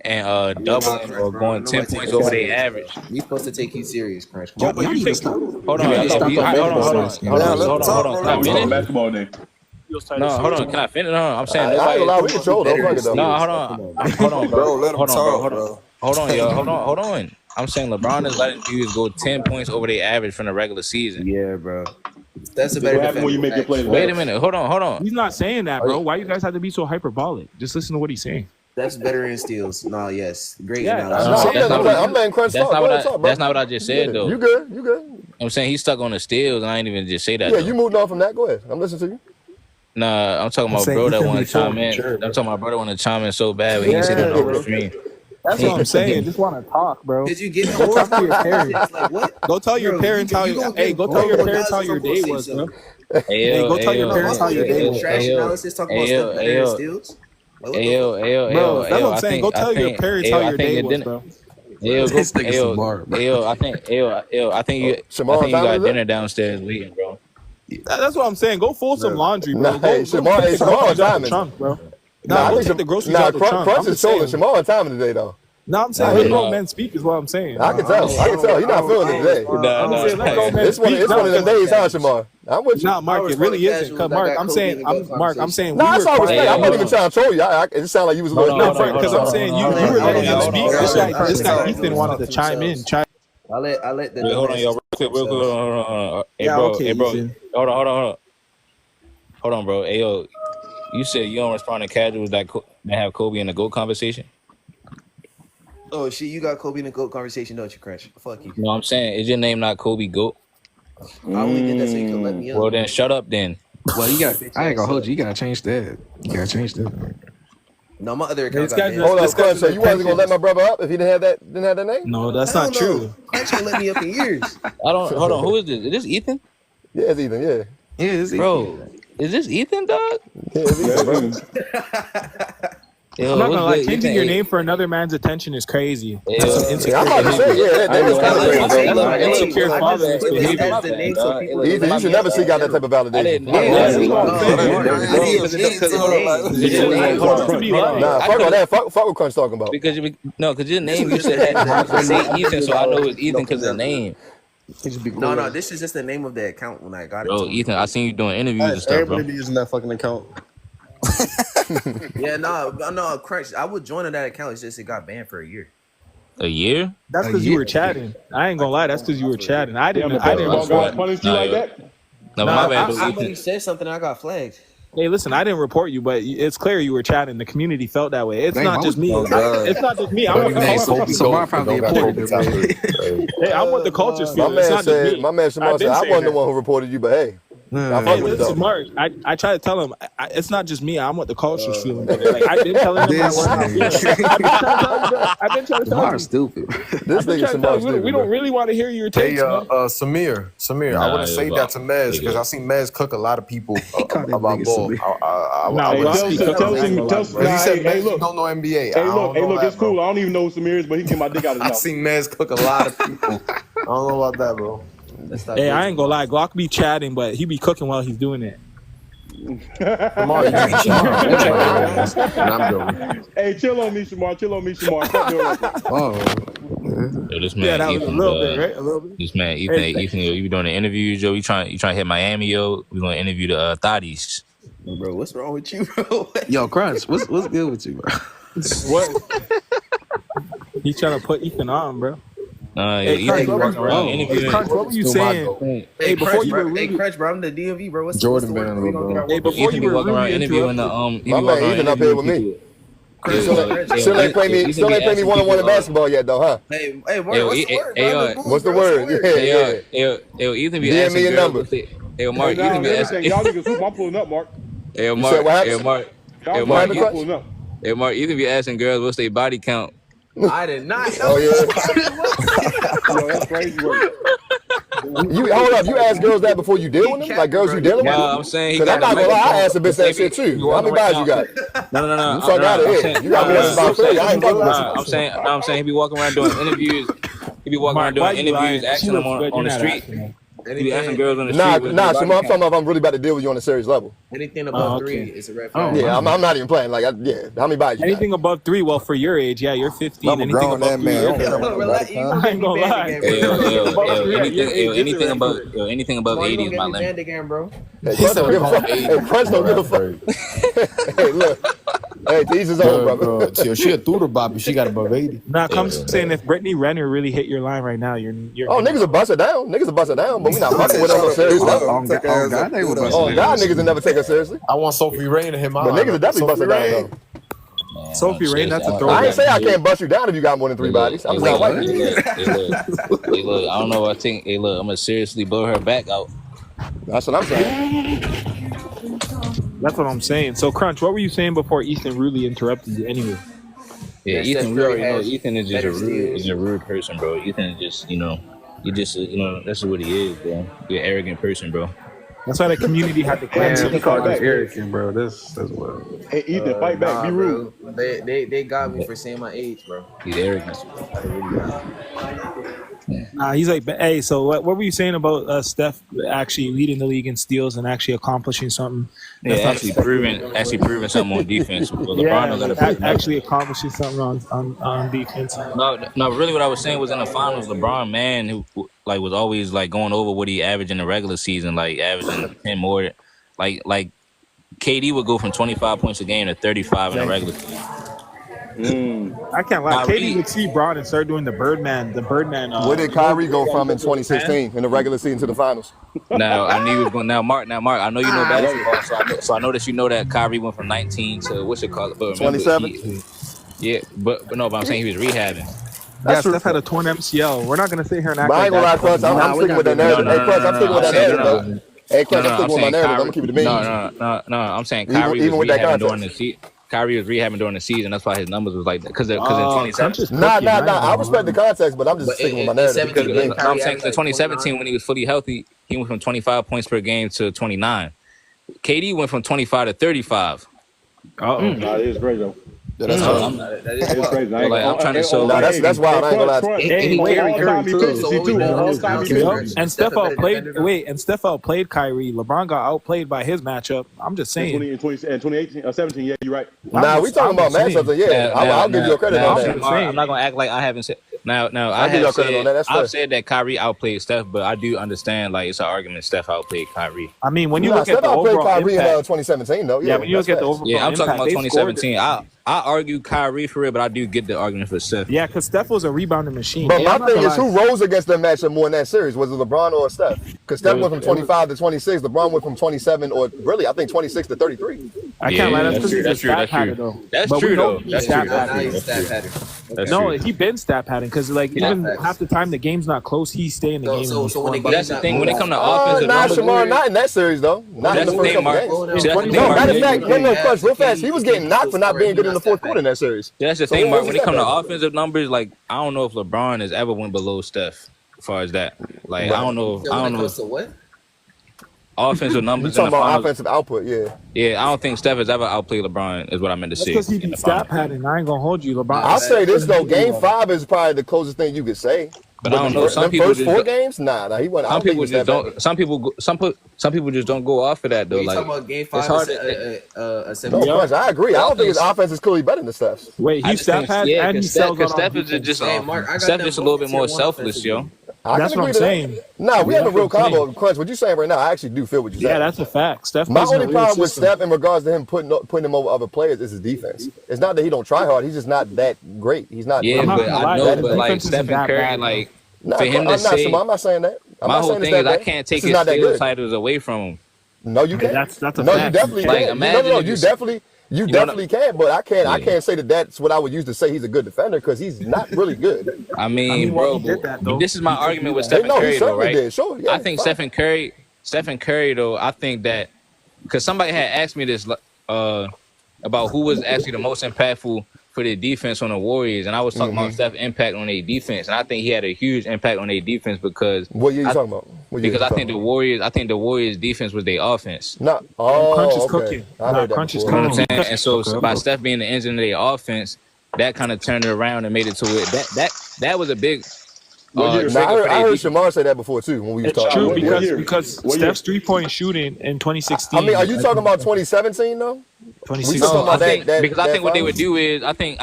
and doubling or going 10 points over their average. We supposed to take you serious, Crunch. Hold on, Y'all need to stop. hold on. Can I finish? Basketball then. No, hold on. Can I finish? No, I'm saying I ain't nobody. gonna lie, we control though. Fuck it though. No, hold on, bro. Bro, let him Hold on, talk, bro. bro. Hold on, y'all. Hold on. I'm saying LeBron is letting dudes go 10 points over their average from the regular season. Yeah, bro. That's a better What happens when you make your plays? Wait a minute. Hold on. He's not saying that, bro. Why you guys have to be so hyperbolic? Just listen to what he's saying. That's better in steals. No, yes. Great Yeah, analogy. I'm letting Crunch talk. Go ahead, talk, bro. That's not what I just said, though. You good. I'm saying he's stuck on the steals, and I ain't even just say that. Yeah, though. you moved on from that. Go ahead. I'm listening to you. Nah, I'm talking about saying bro he that can want be to chime so in. mature, I'm talking about bro that want to chime in so bad, but he ain't say that on the stream. That's what I'm saying. Just want to talk, bro. Did you get Go talk to your parents. Like, what? Go tell your Bro, parents you how. gonna Hey, get go tell your more parents how analysis your on day both was, sides, bro. Hey, Hey, go tell your parents how your day was. Trash analysis talking about stuff better in steals. Bro, that's what I'm saying. Go tell your parents how your day was, bro. I think you got dinner downstairs waiting, bro. That's what I'm saying. Go fold some laundry, bro. Nah, hey, Shamar on timing. Trunk, bro. Nah, Go take the groceries out the trunk. Crunch is trolling Shamar on timing today, though. No, I'm saying let grown men speak is what I'm saying. I can tell. He's not feeling it today. It's one of them days, huh, Shamar? I'm with you. Nah, Mark, it really isn't. Cause Mark, I'm saying. Nah, I saw respect. I'm not even trying to troll you. It just sounded like you was a little. No, because I'm saying you were letting him speak. This guy Ethan wanted to chime in. I let the. Wait, hold on, y'all. Real quick. Hold on. Hey, bro. Hold on, bro. Hey, yo, you said you don't respond to casuals that have Kobe in the GOAT conversation. Oh shit, you got Kobe in the GOAT conversation, don't you, Crunch? Fuck you. No, I'm saying, is your name not Kobe GOAT? I only did that so you could let me up. Well, then shut up, then. Well, you got. I ain't gonna hold you. You gotta change that. No, my other account. Hold on, Crunch. So you wasn't gonna let my brother up if he didn't have that name? No, that's not true. Crunch ain't let me up in years. I don't. Hold on. Who is this? Is this Ethan? Yeah, it's Ethan. Yeah. Yeah, it's Bro, is this Ethan, dog? Yeah, it's Ethan, bro. Yo, I'm not gonna lie. good, Changing Ethan? your name for another man's attention is crazy. Yeah. That's some insecure I'm about to say, yeah, that is kind of crazy, bro. That's some insecure father's behavior. That's the name so people. Ethan, you should never seek out that type of validation. Nah, fuck all that. Fuck what Crunch talking about. Because your name you said had to say Ethan, so I know it's Ethan because of the name. No, this is just the name of the account when I got it. Bro, Ethan, I seen you doing interviews and stuff, bro. Everybody be using that fucking account. Yeah, no, Crunch. I would join on that account. It's just it got banned for a year. A year? That's because you were chatting. I ain't gonna lie. That's because you were chatting. I didn't. God punished you like that? No, my bad. Somebody said something. I got flagged. Hey, listen, I didn't report you, but it's clear you were chatting. The community felt that way. It's not just me. It's not just me. I want the culture's feeling. It's not just me. My man Shamar said, I wasn't the one who reported you, but hey. Hey, listen, Mark. I try to tell him it's not just me. I want the culture's feeling. Like, I've been telling him. I've been trying to tell him. Stupid. This nigga Shamar stupid. We don't really want to hear your takes. Hey, Samir, I want to say that to Mez because I seen Mez cook a lot of people about ball. He said Mez don't know NBA. Hey, look, it's cool. I don't even know who Samir is, but he get my dick out of his mouth. I seen Mez cook a lot of people. I don't know about that, bro. Hey, I ain't gonna lie. Glock be chatting, but he be cooking while he's doing it. Hey, chill on me, Shamar. Yo, this man, that was Ethan, a little bit, right? A little bit. This man, Ethan, yo, you be doing the interviews, yo. You trying to hit Miami, yo. We gonna interview the Thotties. Bro, what's wrong with you, bro? Yo, Crunch, what's good with you, bro? What? He's trying to put Ethan on, bro. Ethan walking around interviewing. Crunch, what were you saying? Hey, before you were Hey, Crunch, bro, I'm the DMV, bro. What's Jordan the word? bro. Hey, before Ethan you be were walking around interviewing the My man Ethan up here with me. Still ain't play me one-on-one in basketball yet, though, huh? Hey, what's the word? What's the word? Yeah. Yo, Ethan be DM asking me your girls number. Hey, Mark, you can be asking. Y'all niggas hoop. I'm pulling up, Mark. Hey, You Mark. said what Hey, happened? Mark. Hey, Y'all Mark. niggas pulling up. Hey, Mark, you can be asking girls what's their body count. I did not know. Oh yeah. Yo, that's crazy work. You hold up. You ask girls that before you deal with them, like girls you dealing with. No, I'm saying he Because I'm got not the gonna lie, I microphone. asked a bitch that shit too. How many bodies you got? No. You fuck out of here. You got me asking about 30. I ain't fucking with you. I'm saying he be walking around doing interviews. He be walking around doing interviews, asking them on the street. He be asking girls on the street. Nah, Shimon, I'm talking about if I'm really about to deal with you on a serious level. Anything above 3 is a red flag. Yeah, I'm not even playing. Like, yeah, how many bodies you got? Anything above 3, well, for your age, yeah, you're 15. I'm a Anything grown above 3, man. you're I ain't gonna lie. Anything above 80 is my limit. Again, bro. Hey, Crunch don't give a fuck. Hey, Crunch don't give a fuck. Hey, look. Hey, to each his own, brother. She a through the bop, she got above 80. Nah, come saying if Brittany Renner really hit your line right now, you're Oh, niggas will bust it down. Niggas will bust it down, but we not fucking with them on a serious level. Oh, God, they will bust Oh, it God, down. niggas will never take us seriously. I want Sophie Rain to hit my But line. niggas will definitely bust it down, though. Sophie Rain, that's a throwback. I ain't say I can't bust you down if you got more than 3 bodies. I'm just not white. Hey, look, I don't know. I think, I'm gonna seriously blow her back out. That's what I'm saying. That's what I'm saying. So, Crunch, what were you saying before Ethan rudely interrupted you anyway? Yeah, Ethan, we already know Ethan is just a rude person, bro. Ethan is just, that's what he is, bro. You're an arrogant person, bro. That's why the community had to cleanse He him. called us arrogant, bro. That's what. Hey, Ethan, fight back. Be rude. They got me for saying my age, bro. He's arrogant. He's like, hey, so what were you saying about Steph actually leading the league in steals and actually accomplishing something? Yeah, actually proving something on defense. Well, LeBron actually accomplishing something on defense. No, really, what I was saying was in the finals, LeBron, man, who like was always like going over what he averaged in the regular season, like averaging 10 more, like KD would go from 25 points a game to 35 in the regular season. I can't lie. KD would see Bron and start doing the Birdman. Where did Kyrie go from in 2016 in the regular season to the finals? Now I knew he was going. Now Mark, I know you know basketball, so I know that you know that Kyrie went from 19 to what's it called? 27. Yeah, but I'm saying he was rehabbing. Yeah, Steph had a torn MCL. We're not gonna sit here and act like that. I ain't gonna lie, Crunch. I'm sticking with that narrative. Hey, Crunch, I'm sticking with that narrative. Hey, Crunch, I'm sticking with my narrative. I'm gonna keep it a million. No. I'm saying Kyrie was rehabbing during the season. Kyrie was rehabbing during the season. That's why his numbers was like that. Because in 2017. Nah. I respect the context, but I'm just sticking with my narrative. I'm saying in 2017 when he was fully healthy, he went from 25 points per game to 29. KD went from 25 to 35. Nah, it is great though. Yeah, that's crazy. I'm trying to show. No, that's wild. I ain't gonna lie. And Steph outplayed. And Steph outplayed Kyrie. LeBron got outplayed by his matchup. I'm just saying. 2018 or 17. Yeah, you're right. Nah, we talking about matchups. Yeah, I'll give you a credit on that. I'm not gonna act like I haven't said. Now, I've said that Kyrie outplayed Steph, but I do understand like it's an argument Steph outplayed Kyrie. I mean, when you look at the overall Kyrie impact, in 2017, though. Yeah, when you look at the overall I'm impact, talking about 2017. I argue Kyrie for it, but I do get the argument for Steph. Yeah, because Steph was a rebounding machine. But my thing is, who rose against that matchup more in that series? Was it LeBron or Steph? Because Steph went from 25 to 26. LeBron went from 27 or really, I think 26 to 33. I can't lie. That's true. That's true. That's true though. That's true. No, he been stat padding because like even half the time the game's not close, he stay in the game. So when that's the thing when it comes to offensive numbers. Shamar, not in that series though. Not in the first couple games. No, matter of fact, no, Crunch, real fast. He was getting knocked for not being good in the fourth quarter in that series. That's the thing, Mark. When it comes to offensive numbers, like I don't know if LeBron has ever went below Steph as far as that. Like I don't know. What? Offensive numbers. You're talking about offensive output, yeah. Yeah, I don't think Steph has ever outplayed LeBron. Is what I meant to say. Because he be stat padding. I ain't gonna hold you, LeBron. I'll say this though: Game 5 is probably the closest thing you could say. But I don't know. Some people first just 4 games, nah. He wasn't. Some people just don't. Some people just don't go off of that though. Like talking about Game 5 it's hard. No, I agree. I don't think his offense is clearly better than Steph's. Wait, he stat pad and he sells out. Steph is just Steph just a little bit more selfless, yo. That's what I'm saying. No, we have a real combo. Crunch, what you saying right now, I actually do feel what you're saying. Yeah, that's a fact. Steph. My only problem with Steph in regards to him putting him over other players is his defense. It's not that he don't try hard. He's just not that great. He's not. Yeah, but I know, but like Stephen Curry, like for him to say, I'm not saying that. My whole thing is I can't take his steal titles away from him. No, you can't. That's a fact. No, you definitely can't. No, you definitely can, but I can't say that's what I would use to say he's a good defender because he's not really good. I mean, bro, this is my argument with Stephen Curry, though, right? Sure, yeah, I think Stephen Curry Stephen Curry, though, I think that because somebody had asked me this about who was actually the most impactful for their defense on the Warriors, and I was talking about Steph's impact on their defense, and I think he had a huge impact on their defense because What year you talking about? Because I think the Warriors' defense was their offense. No, Crunch is okay. cooking. I heard that Crunch is before. You know what I'm cooking. saying? And so by Steph being the engine of their offense, that kind of turned it around and made it to it. That was a big. I heard Shamar say that before too when we was It's talking. true because Steph's 3-point shooting in 2016. I mean, are you talking about 2017 though? 2016. No, I think what they would do is I think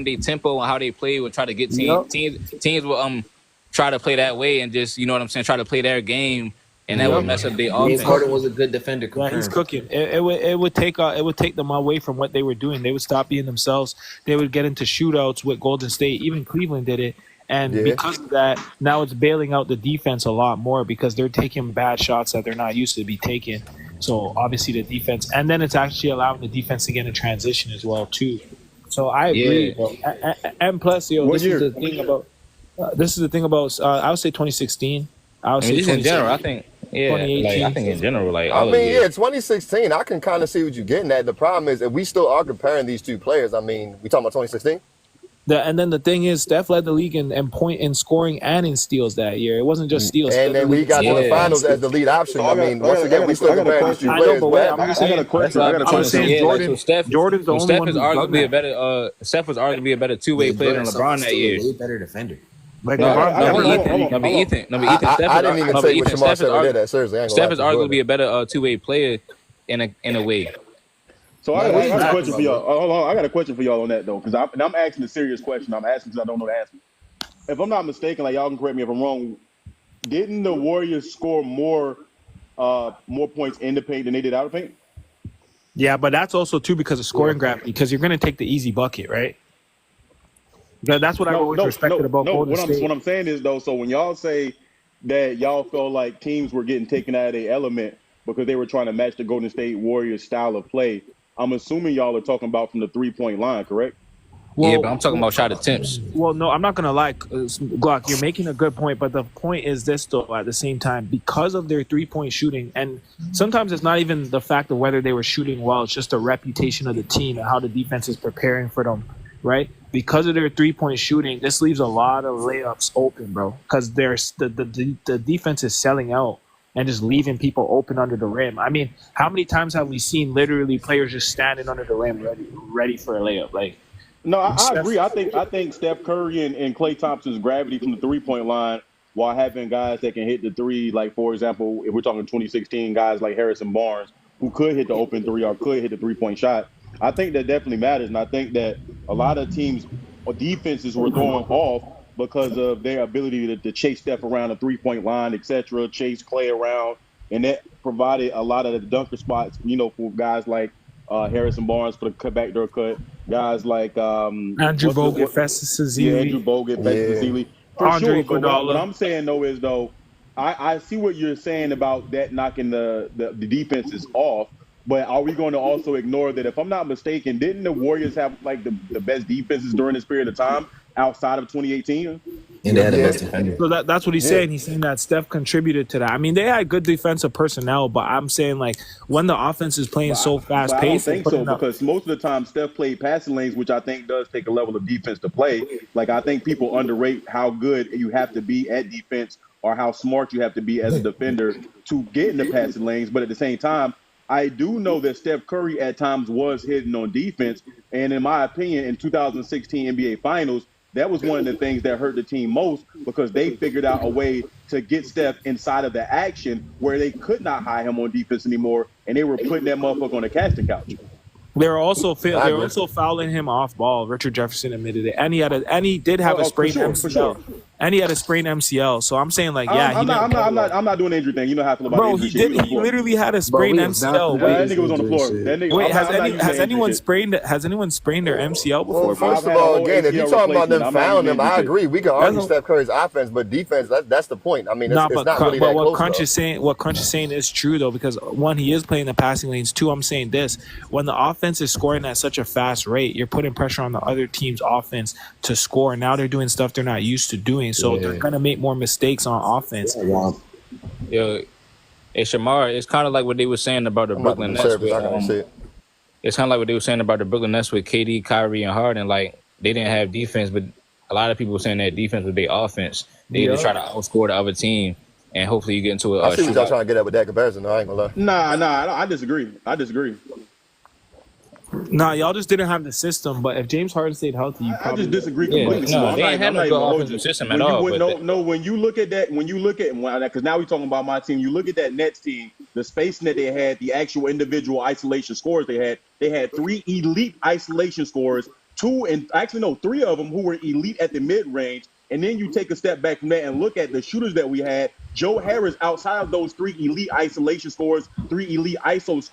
they tempo and how they play would try to get teams will try to play that way and just try to play their game, and that would mess up their offense. James Harden was a good defender. Yeah, he's cooking. It would take them away from what they were doing. They would stop being themselves. They would get into shootouts with Golden State. Even Cleveland did it. And because of that, now it's bailing out the defense a lot more because they're taking bad shots that they're not used to be taking. So obviously the defense, and then it's actually allowing the defense to get in transition as well too. So I agree. Yeah. And plus, this is the thing about. I would say 2016. I would say in general. I think. Yeah, I think in general, I mean, 2016. I can kind of see what you're getting at. The problem is, if we still are comparing these two players, I mean, we talking about 2016. And then the thing is, Steph led the league in point in scoring and in steals that year. It wasn't just steals. And then we got to the finals as the lead option. I mean, once again, we still compare these two players. I got a question. Jordan's the only one. Steph was arguably a better two-way player than LeBron that year. Way better defender. Ethan. I didn't even say what Shamar said did that. Seriously, Steph is arguably a better two-way player in a way. So I got a question for y'all. Hold on, I got a question for y'all on that though, because I'm asking a serious question. I'm asking because I don't know the answer. If I'm not mistaken, like y'all can correct me if I'm wrong. Didn't the Warriors score more points in the paint than they did out of paint? Yeah, but that's also too because of scoring gravity. Because you're going to take the easy bucket, right? That's what I always respected about Golden State. What I'm saying is though, so when y'all say that y'all felt like teams were getting taken out of their element because they were trying to match the Golden State Warriors style of play, I'm assuming y'all are talking about from the 3-point line, correct? Well, yeah, but I'm talking about shot attempts. Well, no, I'm not going to lie, Glock, you're making a good point, but the point is this, though, at the same time, because of their 3-point shooting, and sometimes it's not even the fact of whether they were shooting well, it's just the reputation of the team and how the defense is preparing for them, right? Because of their 3-point shooting, this leaves a lot of layups open, bro, because the defense is selling out and just leaving people open under the rim. I mean, how many times have we seen literally players just standing under the rim ready for a layup? Like, no, I agree. I think Steph Curry and Klay Thompson's gravity from the 3-point line, while having guys that can hit the three, like for example, if we're talking 2016, guys like Harrison Barnes who could hit the open three or could hit the 3-point shot. I think that definitely matters, and I think that a lot of teams or defenses were throwing off because of their ability to chase Steph around the 3-point line, etc., chase Klay around, and that provided a lot of the dunker spots, for guys like Harrison Barnes for the backdoor cut, guys like Andrew Bogut, Festus Ezeli. Andrew Bogut, Festus Ezeli. For Andre sure, but Iguodala. what I'm saying though is I see what you're saying about that knocking the defenses off. But are we going to also ignore that? If I'm not mistaken, didn't the Warriors have like the best defenses during this period of time outside of 2018? And they had the best defender. So that's what he's saying. He's saying that Steph contributed to that. I mean, they had good defensive personnel, but I'm saying like when the offense is playing so fast paced. I don't think so because most of the time Steph played passing lanes, which I think does take a level of defense to play. Like I think people underrate how good you have to be at defense or how smart you have to be as a defender to get in the passing lanes. But at the same time, I do know that Steph Curry at times was hitting on defense. And in my opinion, in 2016 NBA Finals, that was one of the things that hurt the team most because they figured out a way to get Steph inside of the action where they could not hide him on defense anymore, and they were putting that motherfucker on the casting couch. They were also fouling him off ball. Richard Jefferson admitted it, and he did have a sprained MCL. For sure. And he had a sprained MCL. So I'm saying like, yeah, I'm not doing the injury thing. You know how I feel about bro. injury. He did. He literally had a sprained MCL. That nigga was on the floor. Wait, has anyone sprained their MCL before? Well, first of all, again, if you're talking about them fouling them, I agree. We can argue Steph Curry's offense, but defense, that's the point. I mean, it's not really that close. What Crunch is saying is true though, because one, he is playing the passing lanes. Two, I'm saying this: when the offense is scoring at such a fast rate, you're putting pressure on the other team's offense to score. Now they're doing stuff they're not used to doing, so they're gonna make more mistakes on offense. Yo, Hey, Shamar, it's kind of like what they were saying about the I'm about to Brooklyn do Nets service. with I gotta see it. It's kind of like what they were saying about the Brooklyn Nets with KD, Kyrie, and Harden. Like they didn't have defense, but a lot of people were saying that defense was their offense. They just Yeah. try to outscore the other team, and hopefully you get into I a see what y'all shootout. trying to get at with that comparison. No, I ain't gonna lie. Nah, I disagree. Nah, y'all just didn't have the system. But if James Harden stayed healthy, you I probably just would. disagree Yeah, completely. no, Smart. they ain't had I'm no not even good gonna hold offensive you. system at When you all. would But when you look at that, because now we're talking about my team. You look at that Nets team, the spacing that they had, the actual individual isolation scores they had. They had 3 elite isolation scores, three of them who were elite at the mid range. And then you take a step back from that and look at the shooters that we had. Joe Harris, outside of those 3 elite isolation scores, 3 elite ISO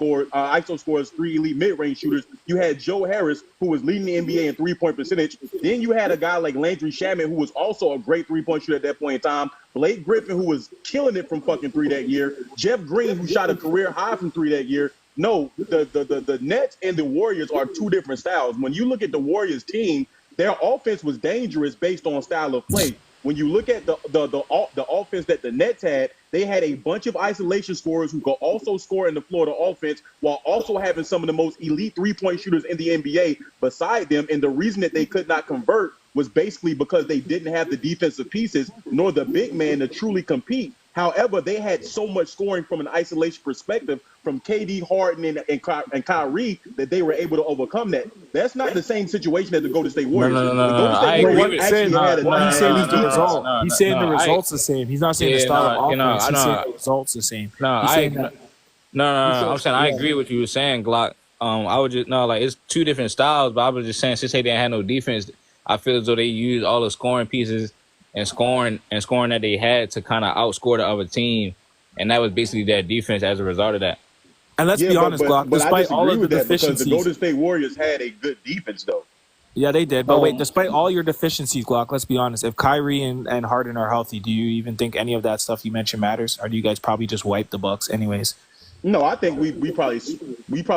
scores, 3 elite mid-range shooters, you had Joe Harris, who was leading the NBA in three-point percentage. Then you had a guy like Landry Shamet, who was also a great three-point shooter at that point in time. Blake Griffin, who was killing it from fucking three that year. Jeff Green, who shot a career high from three that year. No, the Nets and the Warriors are two different styles. When you look at the Warriors team, their offense was dangerous based on style of play. When you look at the offense that the Nets had, they had a bunch of isolation scorers who could also score in the Florida offense while also having some of the most elite three-point shooters in the NBA beside them. And the reason that they could not convert was basically because they didn't have the defensive pieces nor the big man to truly compete. However, they had so much scoring from an isolation perspective from KD, Harden, and Kyrie that they were able to overcome that. That's not the same situation as the Golden State no, Warriors. no, no, no, The no. Golden State I Well, agree Warriors what with he's actually saying, had a what he's saying is the result. no, He's no, saying no. the results the same. He's not saying the Yeah, style no, of you know, offense. I He's saying know. the results the same. No, He's saying that. I'm saying I agree with you were saying, Glock. I would just no, like it's two different styles, but I was just saying since they didn't have no defense, I feel as though they used all the scoring pieces and scoring that they had to kind of outscore the other team, and that was basically their defense as a result of that. And let's Yeah, be honest, Glock. but I Despite all disagree of the with that because the deficiencies, Golden State Warriors had a good defense though. yeah, they did. But wait, despite all your deficiencies, Glock, let's be honest. If Kyrie and Harden are healthy, do you even think any of that stuff you mentioned matters, or do you guys probably just wipe the Bucks anyways? No, I think we probably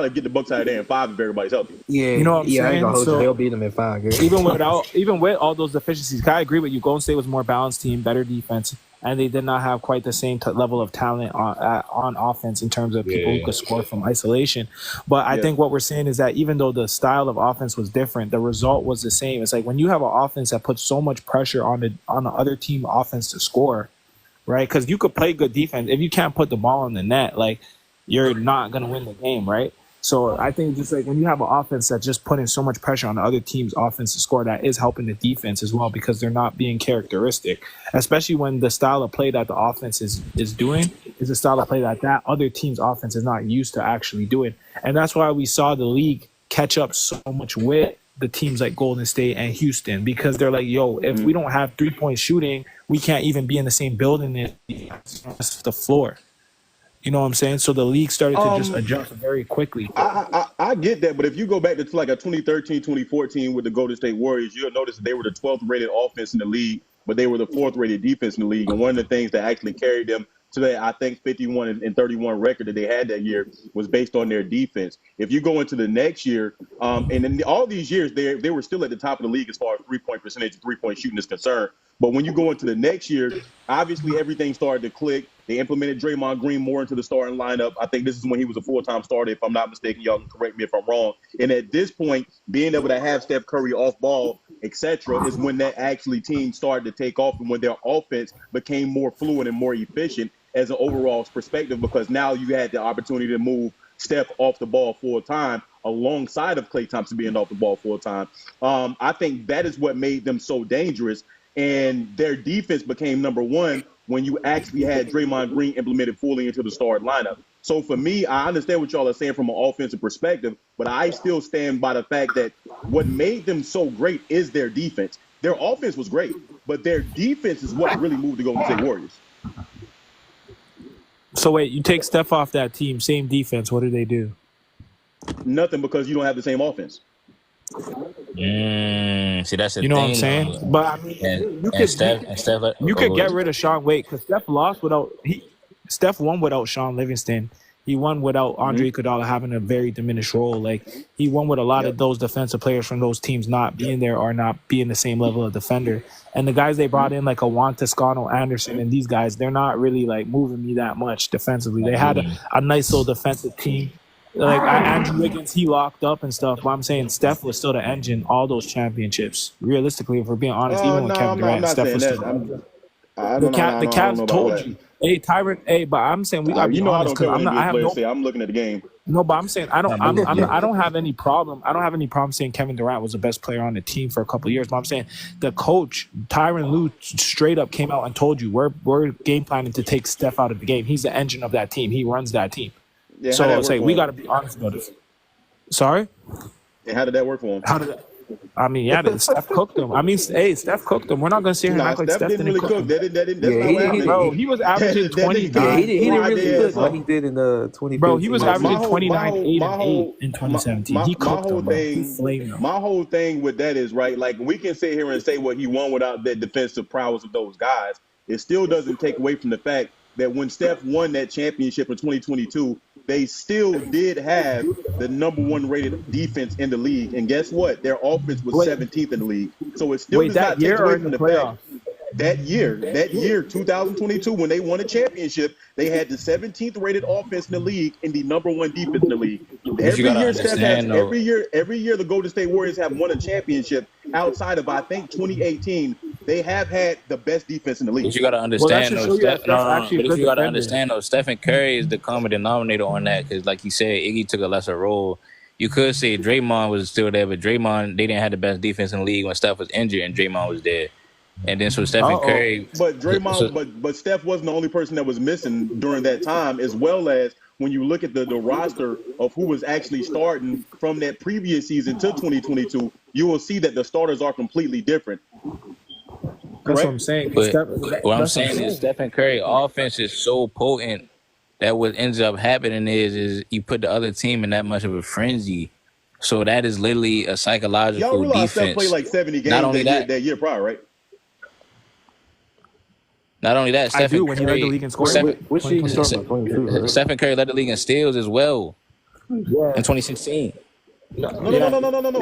get the Bucks out of there in 5 if everybody's healthy. You know what I'm I ain't saying? gonna hold you. So They'll beat them in 5 games. even with all those deficiencies, I agree with you. Golden State was a more balanced team, better defense, and they did not have quite the same level of talent on offense in terms of people who could score from isolation. But I think what we're saying is that even though the style of offense was different, the result was the same. It's like when you have an offense that puts so much pressure on the other team offense to score, right? Because you could play good defense if you can't put the ball in the net, like you're not gonna win the game, right? So I think just like when you have an offense that's just putting so much pressure on the other team's offense to score, that is helping the defense as well because they're not being characteristic. Especially when the style of play that the offense is doing is a style of play that other team's offense is not used to actually doing. And that's why we saw the league catch up so much with the teams like Golden State and Houston because they're like, yo, if we don't have 3-point shooting, we can't even be in the same building as the floor. You know what I'm saying? So the league started to just adjust very quickly. I get that, but if you go back to like a 2013, 2014 with the Golden State Warriors, you'll notice that they were the 12th rated offense in the league, but they were the 4th rated defense in the league. And one of the things that actually carried them to that, I think, 51 and 31 record that they had that year was based on their defense. If you go into the next year, and in all these years, they were still at the top of the league as far as 3-point percentage and 3-point shooting is concerned. But when you go into the next year, obviously everything started to click. They implemented Draymond Green more into the starting lineup. I think this is when he was a full-time starter, if I'm not mistaken. Y'all can correct me if I'm wrong. And at this point, being able to have Steph Curry off ball, etc., is when that actually team started to take off and when their offense became more fluid and more efficient as an overall perspective because now you had the opportunity to move Steph off the ball full time alongside of Klay Thompson being off the ball full time. I think that is what made them so dangerous. And their defense became number one when you actually had Draymond Green implemented fully into the starting lineup. So for me, I understand what y'all are saying from an offensive perspective, but I still stand by the fact that what made them so great is their defense. Their offense was great, but their defense is what really moved the Golden State Warriors. So wait, you take Steph off that team, same defense. What do they do? Nothing because you don't have the same offense. See, that's the You know thing. what I'm saying? But I mean, you could get rid of Sean Wade because Steph won without Sean Livingston. He won without Andre Iguodala having a very diminished role. Like he won with a lot of those defensive players from those teams not being there or not being the same level of defender. And the guys they brought in, like a Juan Toscano, Anderson, and these guys, they're not really like moving me that much defensively. They had a nice little defensive team. Like Andrew Wiggins, he locked up and stuff. But I'm saying Steph was still the engine all those championships. Realistically, if we're being honest, even with Kevin Durant, Steph was still the engine. The Cavs told you, hey Tyron, hey, but I'm saying we gotta be honest because I'm looking at the game. No, but I'm saying I don't have any problem. I don't have any problem saying Kevin Durant was the best player on the team for a couple of years. But I'm saying the coach Tyronn Lue straight up came out and told you we're game planning to take Steph out of the game. He's the engine of that team. He runs that team. Yeah, so it's like we got to be honest about it. Sorry. And how did that work for him? How did that? I mean, Steph cooked him. I mean, hey, Steph cooked him. We're not going to sit here and act like Steph didn't really cook. Bro, he was averaging 29. He didn't really cook like he did in 2015. Bro, he was averaging 29, 8, and 8 in 2017. He cooked him, bro. He flamed him. My whole thing with that is, right, like, we can sit here and say what he won without that defensive prowess of those guys. It still doesn't take away from the fact that when Steph won that championship in 2022, they still did have the number 1 rated defense in the league. And guess what? Their offense was 17th in the league. So it still does not take away from the fact that year, 2022, when they won a championship, they had the 17th rated offense in the league and the number 1 defense in the league. Every year the Golden State Warriors have won a championship outside of, I think, 2018. They have had the best defense in the league. But you got to understand, though, Stephen Curry is the common denominator on that because, like you said, Iggy took a lesser role. You could say Draymond was still there, but Draymond, they didn't have the best defense in the league when Steph was injured and Draymond was there. And then so Stephen Curry. But Draymond, but Steph wasn't the only person that was missing during that time, as well as when you look at the roster of who was actually starting from that previous season to 2022, you will see that the starters are completely different. That's what I'm saying. But what I'm saying is Stephen Curry offense is so potent that what ends up happening is you put the other team in that much of a frenzy. So that is literally a psychological Y'all realize defense. Steph played like 70 games that year prior, right? Not only that, Stephen when Curry, he led the league in scoring. Stephen Curry led the league in steals as well in 2016. No. In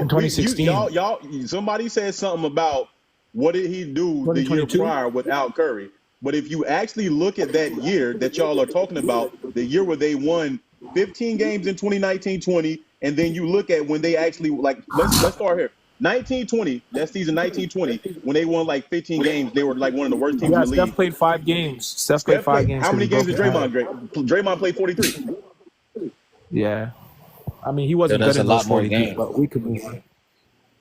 2016, y'all, somebody said something about what did he do the year prior without Curry. But if you actually look at that year that y'all are talking about, the year where they won 15 games in 2019-20, and then you look at when they actually, like, let's start here. 1920, that season 1920, when they won like 15 games, they were like one of the worst teams in the league. Steph played 5 games. Steph played 5 games. How many games did Draymond play? Draymond played 43. Yeah. I mean, he wasn't good in those 40 games, but we could move on.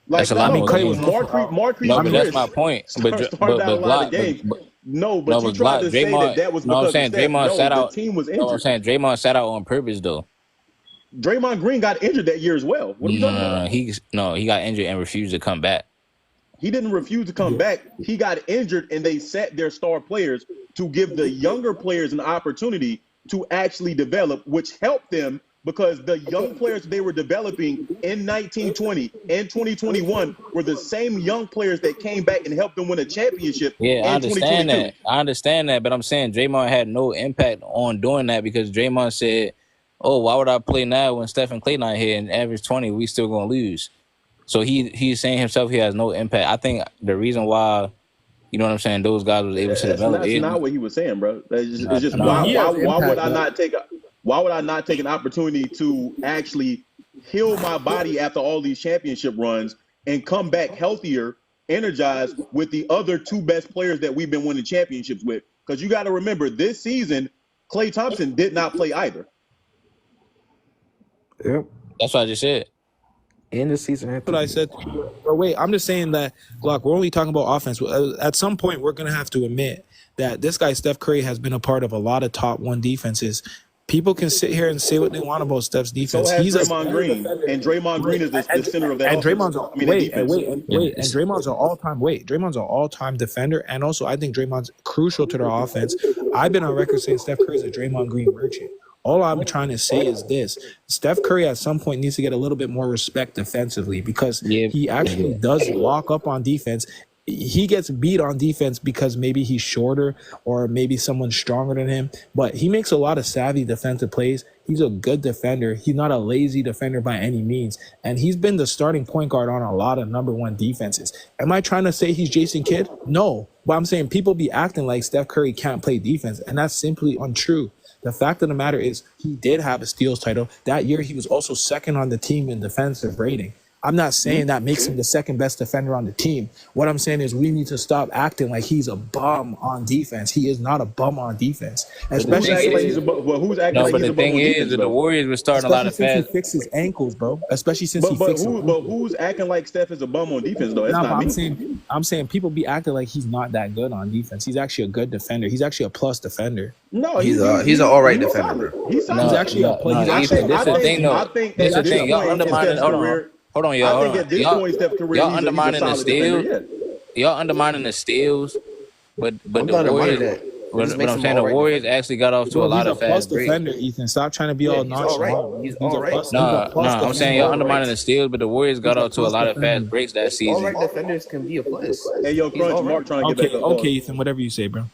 That's a lot more games. No, but that's my point. But you tried to say that was because the team was injured. No, I'm saying Draymond sat out on purpose, though. Draymond Green got injured that year as well. What are you talking about? He got injured and refused to come back. He didn't refuse to come back. He got injured, and they sat their star players to give the younger players an opportunity to actually develop, which helped them because the young players they were developing in 1920 and 2021 were the same young players that came back and helped them win a championship. Yeah, I understand that, but I'm saying Draymond had no impact on doing that because Draymond said, "Oh, why would I play now when Stephen Clay not here and average 20? We still gonna lose." So he's saying himself he has no impact. I think the reason why, you know what I'm saying, those guys was able to develop. That's not what he was saying, bro. It's just why would I not take an opportunity to actually heal my body after all these championship runs and come back healthier, energized with the other 2 best players that we've been winning championships with? Because you got to remember, this season, Klay Thompson did not play either. Yep. That's what I just said. In the season. That's what I said. But wait, I'm just saying that, Glock, we're only talking about offense. At some point, we're going to have to admit that this guy, Steph Curry, has been a part of a lot of top 1 defenses. People can sit here and say what they want about Steph's defense. So he's Draymond Green, and Draymond Green is the center of that. And Draymond's Draymond's an all-time defender, and also I think Draymond's crucial to their offense. I've been on record saying Steph Curry's a Draymond Green merchant. All I'm trying to say is this: Steph Curry at some point needs to get a little bit more respect defensively because he actually does lock up on defense. he gets beat on defense because maybe he's shorter or maybe someone's stronger than him, but he makes a lot of savvy defensive plays. He's a good defender. He's not a lazy defender by any means. And he's been the starting point guard on a lot of number one defenses. Am I trying to say he's Jason Kidd? No. But I'm saying people be acting like Steph Curry can't play defense, and that's simply untrue. The fact of the matter is he did have a steals title. That year, he was also second on the team in defensive rating. I'm not saying that makes him the second best defender on the team. What I'm saying is we need to stop acting like he's a bum on defense. He is not a bum on defense. Especially who's acting like he's a bum? Well, who's acting like but he's the a bum thing on is defense, that the though? Warriors were starting a lot Especially of since fast. he fixed his ankles, bro. Especially since he fixed his But who's acting like Steph is a bum on defense, though? It's No, not but me. I'm saying people be acting like he's not that good on defense. He's actually a good defender. He's actually a plus defender. No, He's an all right defender, bro. He's solid. He's actually a plus. This is the thing, though. This is the thing. Y'all undermining. Hold on, y'all. I think at this point, Steph Curry, y'all he's undermining a the solid defender. steals. Y'all undermining the steals, but I'm the not admiring Warriors. that. But Just makes I'm him saying all the right Warriors defender. actually got off to a lot of plus fast breaks. defender, Ethan. Stop trying to be all He's all right. nonchalant. He's all right. I'm saying y'all undermining the steals, but the Warriors got off to a lot of fast breaks that All season. right defenders can be a plus. Hey, yo, Crunch, Mark trying to get back up. Okay, Ethan. Whatever you say, bro.